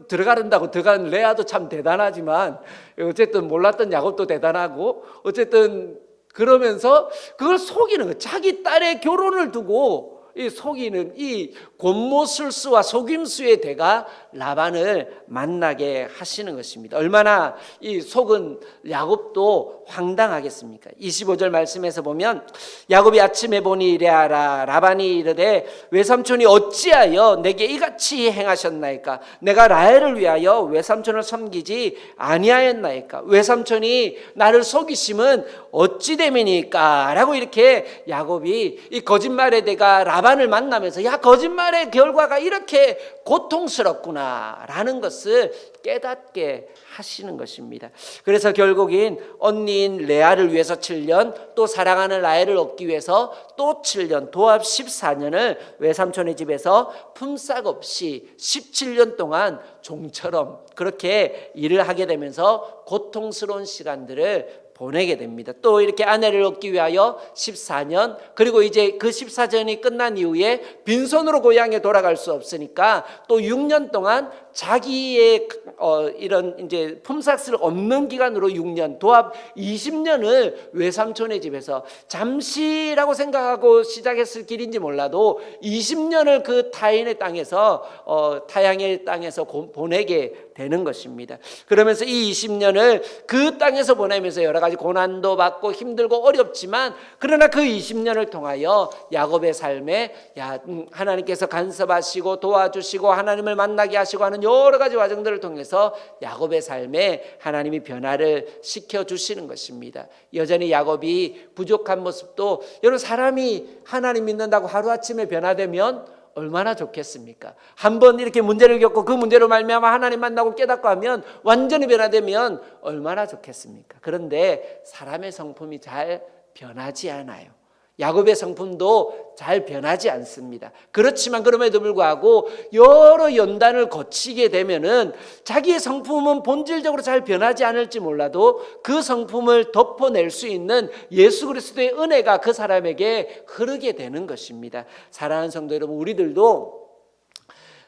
들어가는다고 들어간 레아도 참 대단하지만 어쨌든 몰랐던 야곱도 대단하고 어쨌든 그러면서 그걸 속이는 거예요. 자기 딸의 결혼을 두고 이 속이는 이 권모술수와 속임수의 대가 라반을 만나게 하시는 것입니다. 얼마나 이 속은 야곱도 황당하겠습니까? 25절 말씀에서 보면 야곱이 아침에 보니 이레하라. 라반이 이르되 외삼촌이 어찌하여 내게 이같이 행하셨나이까? 내가 라헬을 위하여 외삼촌을 섬기지 아니하였나이까? 외삼촌이 나를 속이심은 어찌 됨이니까? 라고 이렇게 야곱이 이 거짓말의 대가 라반을 만나면서 야, 거짓말의 결과가 이렇게 고통스럽구나 라는 것을 깨닫게 하시는 것입니다. 그래서 결국엔 언니인 레아를 위해서 7년, 또 사랑하는 라헬을 얻기 위해서 또 7년, 도합 14년을 외삼촌의 집에서 품삯 없이 17년 동안 종처럼 그렇게 일을 하게 되면서 고통스러운 시간들을 보내게 됩니다. 또 이렇게 아내를 얻기 위하여 14년, 그리고 이제 그 14년이 끝난 이후에 빈손으로 고향에 돌아갈 수 없으니까 또 6년 동안 자기의 이런 이제 품삯을 얻는 기간으로 6년, 도합 20년을 외삼촌의 집에서, 잠시라고 생각하고 시작했을 길인지 몰라도 20년을 그 타인의 땅에서 타양의 땅에서 보내게 되는 것입니다. 그러면서 이 20년을 그 땅에서 보내면서 여러 가지 고난도 받고 힘들고 어렵지만, 그러나 그 20년을 통하여 야곱의 삶에 하나님께서 간섭하시고 도와주시고 하나님을 만나게 하시고 하는 여러 가지 과정들을 통해서 야곱의 삶에 하나님이 변화를 시켜주시는 것입니다. 여전히 야곱이 부족한 모습도, 여러분, 사람이 하나님 믿는다고 하루아침에 변화되면 얼마나 좋겠습니까? 한번 이렇게 문제를 겪고 그 문제로 말미암아 하나님 만나고 깨닫고 하면 완전히 변화되면 얼마나 좋겠습니까? 그런데 사람의 성품이 잘 변하지 않아요. 야곱의 성품도 잘 변하지 않습니다. 그렇지만 그럼에도 불구하고 여러 연단을 거치게 되면은 자기의 성품은 본질적으로 잘 변하지 않을지 몰라도 그 성품을 덮어낼 수 있는 예수 그리스도의 은혜가 그 사람에게 흐르게 되는 것입니다. 사랑하는 성도 여러분, 우리들도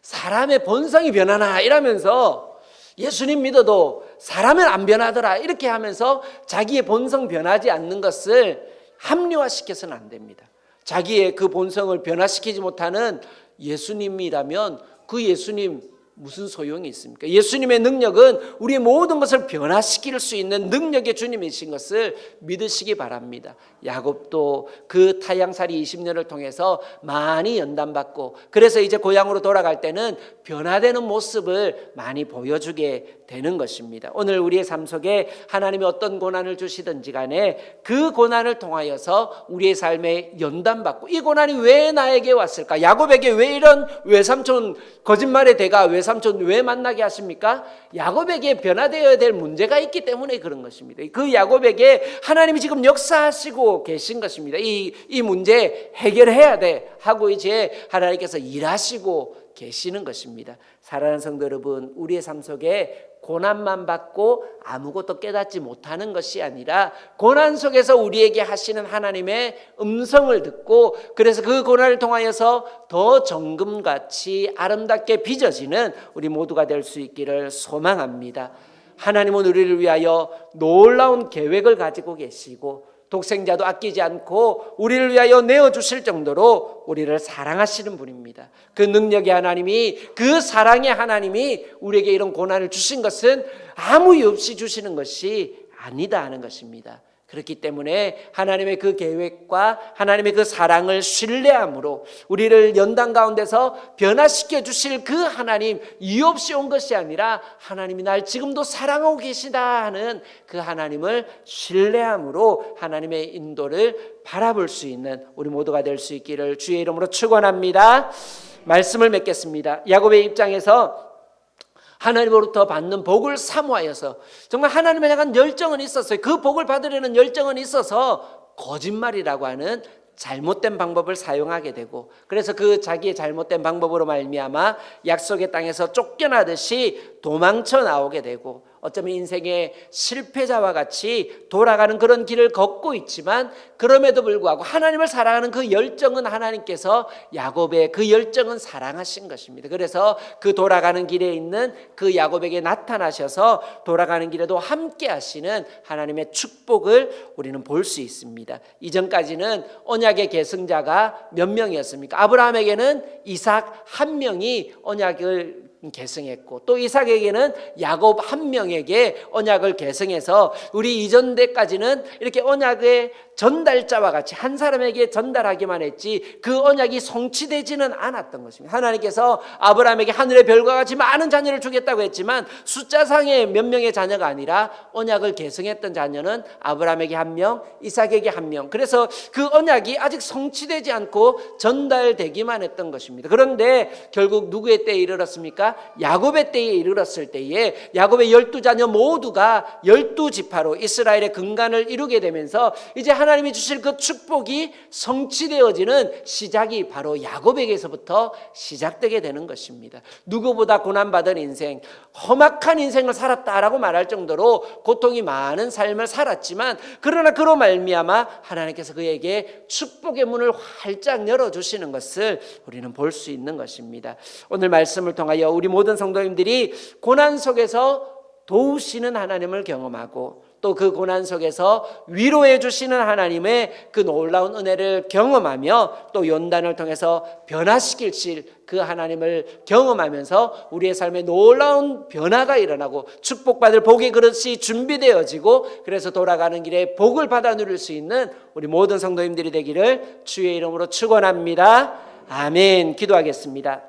사람의 본성이 변하나 이러면서 예수님 믿어도 사람은 안 변하더라 이렇게 하면서 자기의 본성 변하지 않는 것을 합리화시켜서는 안 됩니다. 자기의 그 본성을 변화시키지 못하는 예수님이라면 그 예수님 무슨 소용이 있습니까? 예수님의 능력은 우리의 모든 것을 변화시킬 수 있는 능력의 주님이신 것을 믿으시기 바랍니다. 야곱도 그 타향살이 20년을 통해서 많이 연단받고, 그래서 이제 고향으로 돌아갈 때는 변화되는 모습을 많이 보여주게 되는 것입니다. 오늘 우리의 삶 속에 하나님이 어떤 고난을 주시든지 간에 그 고난을 통하여서 우리의 삶에 연단받고, 이 고난이 왜 나에게 왔을까? 야곱에게 왜 이런 외삼촌 거짓말의 대가 외삼촌 왜 만나게 하십니까? 야곱에게 변화되어야 될 문제가 있기 때문에 그런 것입니다. 그 야곱에게 하나님이 지금 역사하시고 계신 것입니다. 이 문제 해결해야 돼 하고 이제 하나님께서 일하시고 계시는 것입니다. 사랑하는 성도 여러분, 우리의 삶 속에 고난만 받고 아무것도 깨닫지 못하는 것이 아니라 고난 속에서 우리에게 하시는 하나님의 음성을 듣고, 그래서 그 고난을 통하여서 더 정금같이 아름답게 빚어지는 우리 모두가 될 수 있기를 소망합니다. 하나님은 우리를 위하여 놀라운 계획을 가지고 계시고 독생자도 아끼지 않고 우리를 위하여 내어주실 정도로 우리를 사랑하시는 분입니다. 그 능력의 하나님이, 그 사랑의 하나님이 우리에게 이런 고난을 주신 것은 아무 이유 없이 주시는 것이 아니다 하는 것입니다. 그렇기 때문에 하나님의 그 계획과 하나님의 그 사랑을 신뢰함으로 우리를 연단 가운데서 변화시켜 주실 그 하나님, 이유 없이 온 것이 아니라 하나님이 날 지금도 사랑하고 계시다 하는 그 하나님을 신뢰함으로 하나님의 인도를 바라볼 수 있는 우리 모두가 될 수 있기를 주의 이름으로 축원합니다. 말씀을 맺겠습니다. 야곱의 입장에서 하나님으로부터 받는 복을 사모하여서 정말 하나님에 대한 열정은 있었어요. 그 복을 받으려는 열정은 있어서 거짓말이라고 하는 잘못된 방법을 사용하게 되고, 그래서 그 자기의 잘못된 방법으로 말미암아 약속의 땅에서 쫓겨나듯이 도망쳐 나오게 되고, 어쩌면 인생의 실패자와 같이 돌아가는 그런 길을 걷고 있지만, 그럼에도 불구하고 하나님을 사랑하는 그 열정은 하나님께서 야곱의 그 열정은 사랑하신 것입니다. 그래서 그 돌아가는 길에 있는 그 야곱에게 나타나셔서 돌아가는 길에도 함께 하시는 하나님의 축복을 우리는 볼 수 있습니다. 이전까지는 언약의 계승자가 몇 명이었습니까? 아브라함에게는 이삭 한 명이 언약을 계승했고, 또 이삭에게는 야곱 한 명에게 언약을 계승해서 우리 이전 때까지는 이렇게 언약의 전달자와 같이 한 사람에게 전달하기만 했지 그 언약이 성취되지는 않았던 것입니다. 하나님께서 아브라함에게 하늘의 별과 같이 많은 자녀를 주겠다고 했지만 숫자상의 몇 명의 자녀가 아니라 언약을 계승했던 자녀는 아브라함에게 한 명, 이삭에게 한 명. 그래서 그 언약이 아직 성취되지 않고 전달되기만 했던 것입니다. 그런데 결국 누구의 때에 이르렀습니까? 야곱의 때에 이르렀을 때에 야곱의 12자녀 모두가 12지파로 이스라엘의 근간을 이루게 되면서 이제 하나님이 주실 그 축복이 성취되어지는 시작이 바로 야곱에게서부터 시작되게 되는 것입니다. 누구보다 고난받은 인생, 험악한 인생을 살았다라고 말할 정도로 고통이 많은 삶을 살았지만, 그러나 그로 말미암아 하나님께서 그에게 축복의 문을 활짝 열어주시는 것을 우리는 볼 수 있는 것입니다. 오늘 말씀을 통하여 우리 모든 성도님들이 고난 속에서 도우시는 하나님을 경험하고, 또 그 고난 속에서 위로해 주시는 하나님의 그 놀라운 은혜를 경험하며, 또 연단을 통해서 변화시키실 그 하나님을 경험하면서 우리의 삶에 놀라운 변화가 일어나고 축복받을 복의 그릇이 준비되어지고, 그래서 돌아가는 길에 복을 받아 누릴 수 있는 우리 모든 성도님들이 되기를 주의 이름으로 축원합니다. 아멘. 기도하겠습니다.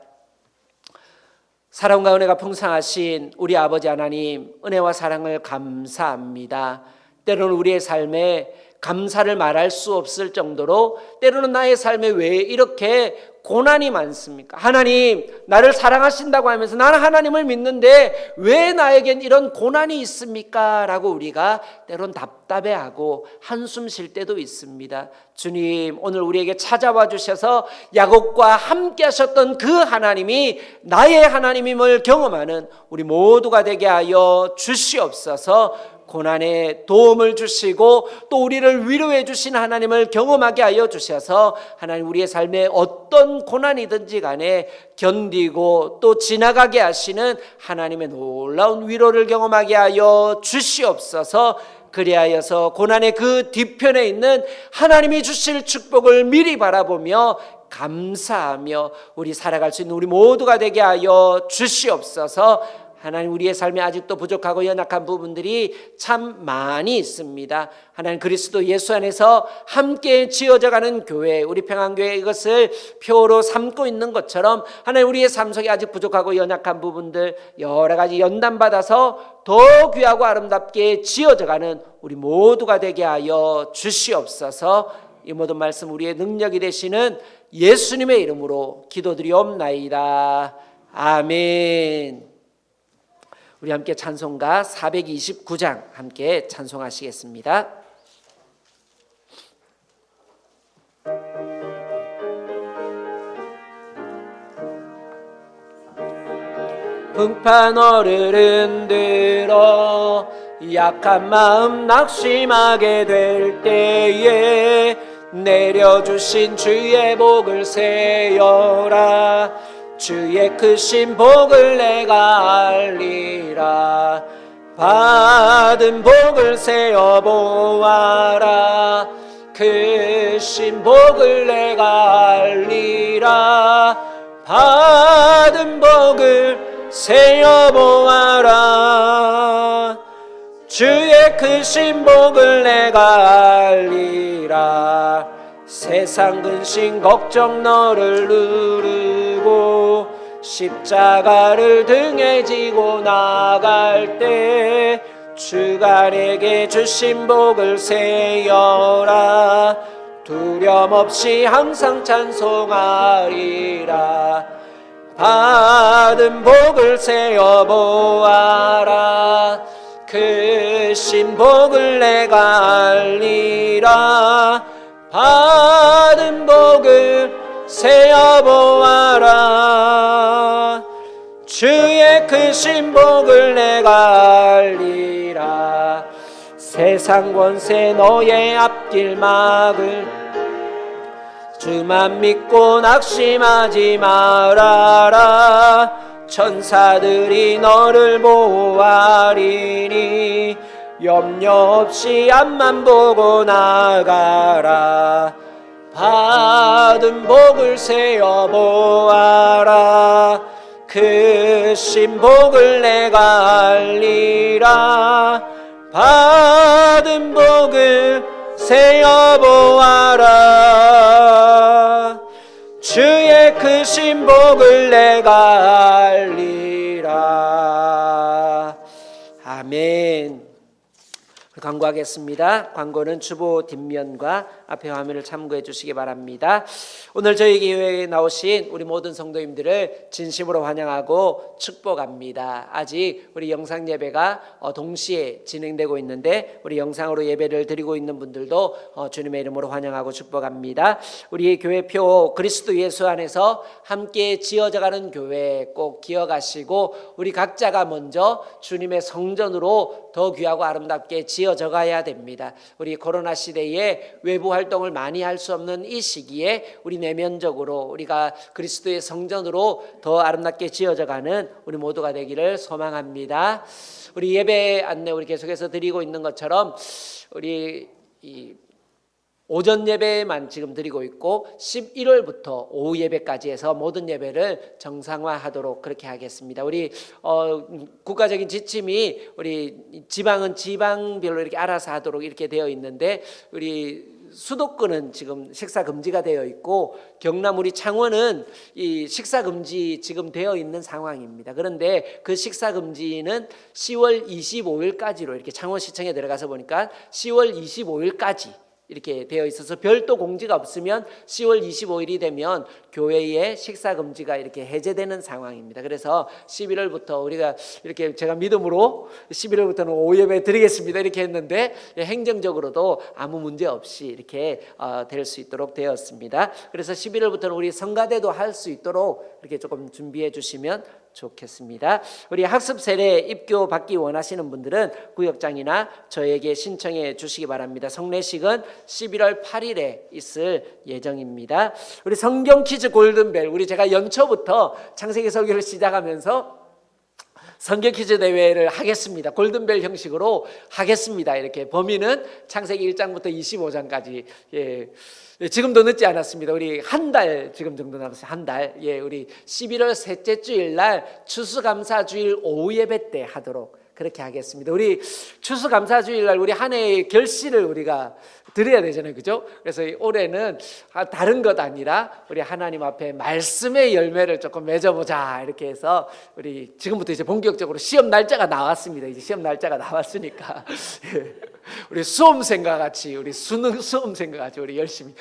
사랑과 은혜가 풍성하신 우리 아버지 하나님, 은혜와 사랑을 감사합니다. 때로는 우리의 삶에 감사를 말할 수 없을 정도로, 때로는 나의 삶에 왜 이렇게 고난이 많습니까? 하나님, 나를 사랑하신다고 하면서 나는 하나님을 믿는데 왜 나에겐 이런 고난이 있습니까? 라고 우리가 때론 답답해하고 한숨 쉴 때도 있습니다. 주님, 오늘 우리에게 찾아와 주셔서 야곱과 함께 하셨던 그 하나님이 나의 하나님임을 경험하는 우리 모두가 되게 하여 주시옵소서. 고난에 도움을 주시고 또 우리를 위로해 주신 하나님을 경험하게 하여 주셔서, 하나님 우리의 삶에 어떤 고난이든지 간에 견디고 또 지나가게 하시는 하나님의 놀라운 위로를 경험하게 하여 주시옵소서. 그리하여서 고난의 그 뒤편에 있는 하나님이 주실 축복을 미리 바라보며 감사하며 우리 살아갈 수 있는 우리 모두가 되게 하여 주시옵소서. 하나님, 우리의 삶에 아직도 부족하고 연약한 부분들이 참 많이 있습니다. 하나님, 그리스도 예수 안에서 함께 지어져가는 교회, 우리 평안교회, 이것을 표로 삼고 있는 것처럼 하나님, 우리의 삶 속에 아직 부족하고 연약한 부분들 여러 가지 연단받아서 더 귀하고 아름답게 지어져가는 우리 모두가 되게 하여 주시옵소서. 이 모든 말씀 우리의 능력이 되시는 예수님의 이름으로 기도드리옵나이다. 아멘. 우리 함께 찬송가 429장 함께 찬송하시겠습니다. 풍파너를 흔들어 약한 마음 낙심하게 될 때에 내려주신 주의 복을 세어라. 주의 크신 복을 내가 알리라. 받은 복을 세어 보아라. 크신 복을 내가 알리라. 받은 복을 세어 보아라. 주의 크신 복을 내가 알리라. 세상 근심 걱정 너를 누르고 십자가를 등에 지고 나갈 때 주가 내게 주신 복을 세어라. 두려움 없이 항상 찬송하리라. 받은 복을 세어 보아라. 크신 복을 내가 알리라. 받은 복을 세어 보아라. 주의 크신 복을 내가 알리라. 세상 권세 너의 앞길 막을 주만 믿고 낙심하지 말아라. 천사들이 너를 보호하리니 염려 없이 앞만 보고 나가라. 받은 복을 세어 보아라. 크신 복을 내가 알리라. 받은 복을 세어 보아라. 주의 크신 복을 내가 알리라. 아멘. 광고하겠습니다. 광고는 주보 뒷면과 앞에 화면을 참고해 주시기 바랍니다. 오늘 저희 교회에 나오신 우리 모든 성도님들을 진심으로 환영하고 축복합니다. 아직 우리 영상 예배가 동시에 진행되고 있는데 우리 영상으로 예배를 드리고 있는 분들도 주님의 이름으로 환영하고 축복합니다. 우리 교회표 그리스도 예수 안에서 함께 지어져가는 교회 꼭 기억하시고 우리 각자가 먼저 주님의 성전으로 더 귀하고 아름답게 지어져 가야 됩니다. 우리 코로나 시대에 외부 활동을 많이 할 수 없는 이 시기에 우리 내면적으로 우리가 그리스도의 성전으로 더 아름답게 지어져 가는 우리 모두가 되기를 소망합니다. 우리 예배 안내 우리 계속해서 드리고 있는 것처럼 우리 오전 예배만 지금 드리고 있고 11월부터 오후 예배까지 해서 모든 예배를 정상화하도록 그렇게 하겠습니다. 우리 국가적인 지침이 우리 지방은 지방별로 이렇게 알아서 하도록 이렇게 되어 있는데 우리 수도권은 지금 식사 금지가 되어 있고 경남 우리 창원은 이 식사 금지 지금 되어 있는 상황입니다. 그런데 그 식사 금지는 10월 25일까지로 이렇게 창원시청에 들어가서 보니까 10월 25일까지 이렇게 되어 있어서 별도 공지가 없으면 10월 25일이 되면 교회의 식사 금지가 이렇게 해제되는 상황입니다. 그래서 11월부터 우리가 이렇게 제가 믿음으로 11월부터는 오후 예배 드리겠습니다 이렇게 했는데 행정적으로도 아무 문제 없이 이렇게 될 수 있도록 되었습니다. 그래서 11월부터는 우리 성가대도 할 수 있도록 이렇게 조금 준비해 주시면 좋겠습니다. 우리 학습 세례 입교 받기 원하시는 분들은 구역장이나 저에게 신청해 주시기 바랍니다. 성례식은 11월 8일에 있을 예정입니다. 우리 성경 퀴즈 골든벨 우리 제가 연초부터 창세기 설교를 시작하면서 성경 퀴즈 대회를 하겠습니다. 골든벨 형식으로 하겠습니다. 이렇게 범위는 창세기 1장부터 25장까지 지금도 늦지 않았습니다. 우리 한 달 지금 정도 남았어요. 한 달. 우리 11월 셋째 주일 날 추수감사주일 오후 예배 때 하도록 그렇게 하겠습니다. 우리 추수감사주일 날 우리 한 해의 결실을 우리가 드려야 되잖아요. 그죠? 그래서 올해는 다른 것 아니라 우리 하나님 앞에 말씀의 열매를 조금 맺어보자 이렇게 해서 우리 지금부터 이제 본격적으로 시험 날짜가 나왔습니다. 이제 시험 날짜가 나왔으니까 우리 수험생과 같이 우리 수능 수험생과 같이 우리 열심히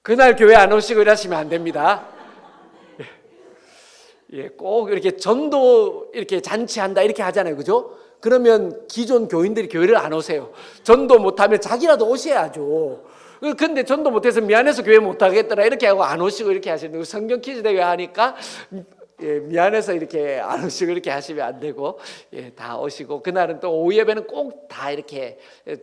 그날 교회 안 오시고 이러시면 안 됩니다. 꼭 이렇게 전도 이렇게 잔치한다 이렇게 하잖아요. 그죠? 그러면 기존 교인들이 교회를 안 오세요. 전도 못하면 자기라도 오셔야죠. 근데 전도 못해서 미안해서 교회 못하겠더라 이렇게 하고 안 오시고 이렇게 하시는 성경 퀴즈 대회 하니까 미안해서 이렇게 안 오시고 이렇게 하시면 안 되고 다 오시고 그날은 또 오후 예배는 꼭 다 이렇게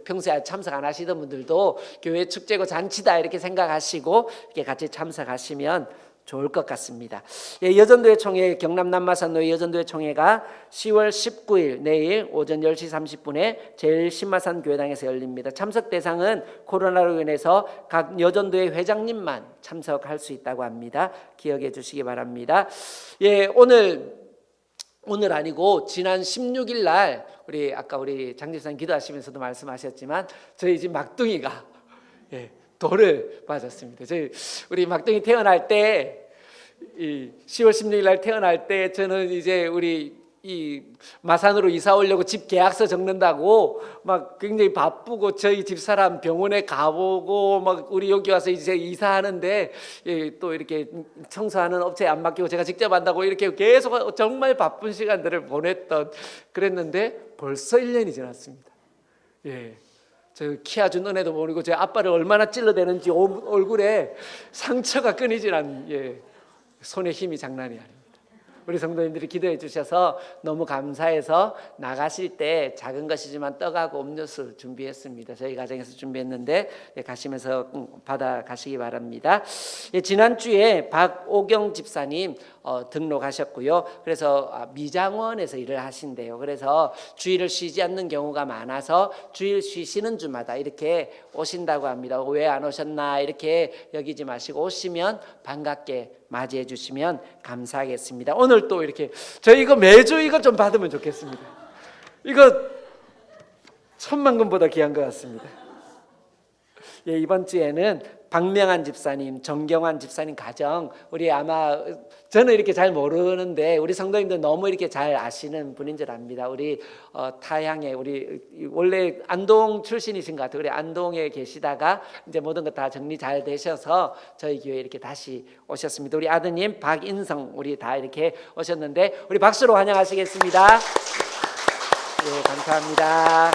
평소에 참석 안 하시던 분들도 교회 축제고 잔치다 이렇게 생각하시고 이렇게 같이 참석하시면 좋을 것 같습니다. 여전도회 총회 경남 남마산노회 여전도회 총회가 10월 19일 내일 오전 10시 30분에 제일 신마산 교회당에서 열립니다. 참석 대상은 코로나로 인해서 각 여전도회 회장님만 참석할 수 있다고 합니다. 기억해 주시기 바랍니다. 오늘 아니고 지난 16일 날 우리 아까 우리 장 집사님 기도하시면서도 말씀하셨지만 저희 집 막둥이가 돌을 맞았습니다. 우리 막둥이 태어날 때 10월 16일 날 태어날 때 저는 이제 우리 이 마산으로 이사 오려고 집 계약서 적는다고 막 굉장히 바쁘고 저희 집사람 병원에 가보고 막 우리 여기 와서 이제 이사하는데 또 이렇게 청소하는 업체에 안 맡기고 제가 직접 한다고 이렇게 계속 정말 바쁜 시간들을 보냈던 그랬는데 벌써 1년이 지났습니다. 저 키워준 은혜도 모르고 제 아빠를 얼마나 찔러대는지 얼굴에 상처가 끊이질 않는 손의 힘이 장난이 아닙니다. 우리 성도님들이 기도해 주셔서 너무 감사해서 나가실 때 작은 것이지만 떡하고 음료수 준비했습니다. 저희 가정에서 준비했는데 가시면서 받아 가시기 바랍니다. 지난주에 박오경 집사님 등록하셨고요. 그래서 미장원에서 일을 하신대요. 그래서 주일을 쉬지 않는 경우가 많아서 주일 쉬시는 주마다 이렇게 오신다고 합니다. 왜 안 오셨나 이렇게 여기지 마시고 오시면 반갑게 맞이해 주시면 감사하겠습니다. 오늘 또 이렇게 저희 이거 매주 이거 좀 받으면 좋겠습니다. 이거 천만금보다 귀한 것 같습니다. 이번 주에는 박명한 집사님, 정경환 집사님 가정, 우리 아마 저는 이렇게 잘 모르는데 우리 성도님들 너무 이렇게 잘 아시는 분인 줄 압니다. 우리 타향에 우리 원래 안동 출신이신 것 같아요. 우리 안동에 계시다가 이제 모든 것 다 정리 잘 되셔서 저희 교회 이렇게 다시 오셨습니다. 우리 아드님 박인성 우리 다 이렇게 오셨는데 우리 박수로 환영하시겠습니다. 예, 감사합니다.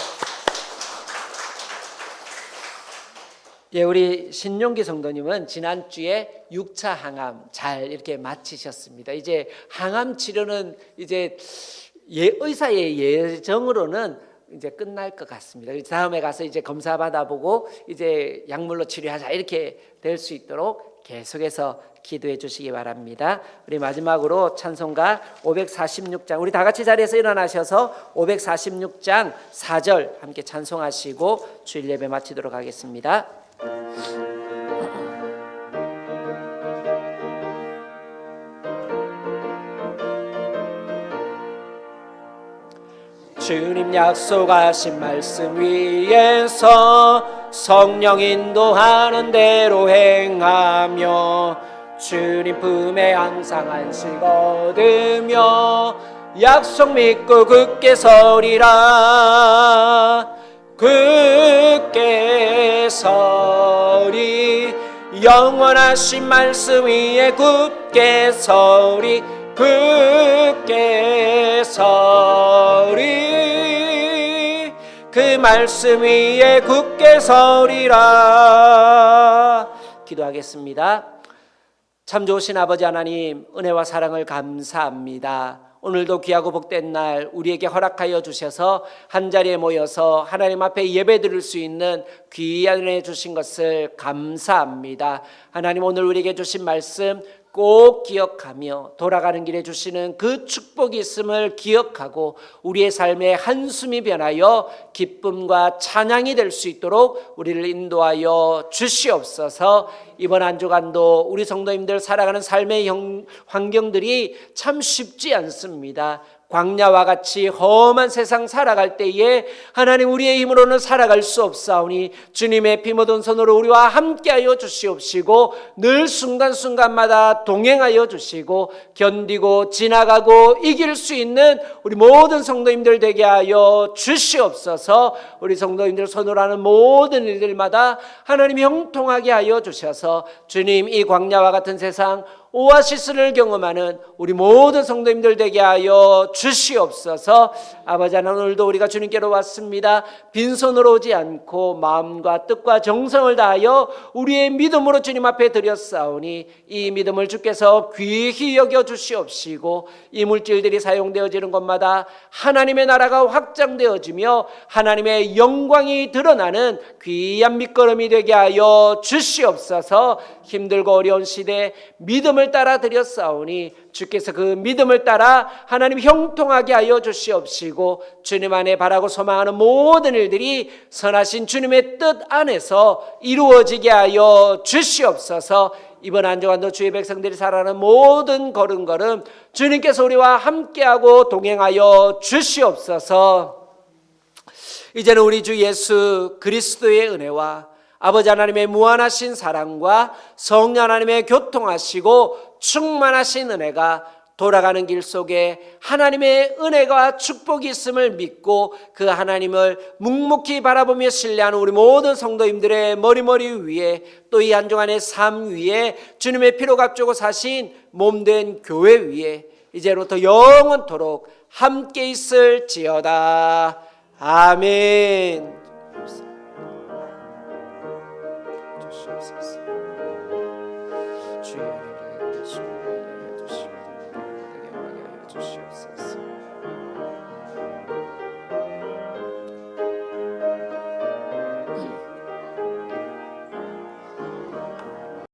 예, 우리 신용기 성도님은 지난주에 6차 항암 잘 이렇게 마치셨습니다. 이제 항암 치료는 이제 의사의 예정으로는 이제 끝날 것 같습니다. 다음에 가서 이제 검사 받아보고 이제 약물로 치료하자 이렇게 될 수 있도록 계속해서 기도해 주시기 바랍니다. 우리 마지막으로 찬송가 546장 우리 다 같이 자리에서 일어나셔서 546장 4절 함께 찬송하시고 주일 예배 마치도록 하겠습니다. 주님 약속하신 말씀 위에서 성령 인도하는 대로 행하며 주님 품에 항상 안식 얻으며 약속 믿고 굳게 서리라. 굳게 서리 영원하신 말씀 위에 굳게 서리 굳게 서리 그 말씀 위에 굳게 서리라. 기도하겠습니다. 참 좋으신 아버지 하나님 은혜와 사랑을 감사합니다. 오늘도 귀하고 복된 날 우리에게 허락하여 주셔서 한자리에 모여서 하나님 앞에 예배 드릴 수 있는 귀한 은혜 주신 것을 감사합니다. 하나님 오늘 우리에게 주신 말씀 꼭 기억하며 돌아가는 길에 주시는 그 축복이 있음을 기억하고 우리의 삶의 한숨이 변하여 기쁨과 찬양이 될 수 있도록 우리를 인도하여 주시옵소서. 이번 한 주간도 우리 성도님들 살아가는 삶의 환경들이 참 쉽지 않습니다. 광야와 같이 험한 세상 살아갈 때에 하나님 우리의 힘으로는 살아갈 수 없사오니 주님의 피 묻은 손으로 우리와 함께하여 주시옵시고 늘 순간순간마다 동행하여 주시고 견디고 지나가고 이길 수 있는 우리 모든 성도님들 되게 하여 주시옵소서. 우리 성도님들 손으로 하는 모든 일들마다 하나님이 형통하게 하여 주셔서 주님 이 광야와 같은 세상 오아시스를 경험하는 우리 모든 성도님들 되게 하여 주시옵소서. 아버지 하나님 오늘도 우리가 주님께로 왔습니다. 빈손으로 오지 않고 마음과 뜻과 정성을 다하여 우리의 믿음으로 주님 앞에 드렸사오니 이 믿음을 주께서 귀히 여겨 주시옵시고 이 물질들이 사용되어지는 곳마다 하나님의 나라가 확장되어지며 하나님의 영광이 드러나는 귀한 밑거름이 되게 하여 주시옵소서. 힘들고 어려운 시대 믿음을 따라 드렸사오니 주께서 그 믿음을 따라 하나님 형통하게 하여 주시옵시고 주님 안에 바라고 소망하는 모든 일들이 선하신 주님의 뜻 안에서 이루어지게 하여 주시옵소서. 이번 한 주간도 주의 백성들이 살아가는 모든 걸음걸음 주님께서 우리와 함께하고 동행하여 주시옵소서. 이제는 우리 주 예수 그리스도의 은혜와 아버지 하나님의 무한하신 사랑과 성령 하나님의 교통하시고 충만하신 은혜가 돌아가는 길 속에 하나님의 은혜가 축복이 있음을 믿고 그 하나님을 묵묵히 바라보며 신뢰하는 우리 모든 성도님들의 머리 위에 또 이 한 주간의 삶 위에 주님의 피로 값주고 사신 몸된 교회 위에 이제로부터 영원토록 함께 있을지어다. 아멘. 주의 은혜를 주시옵소서.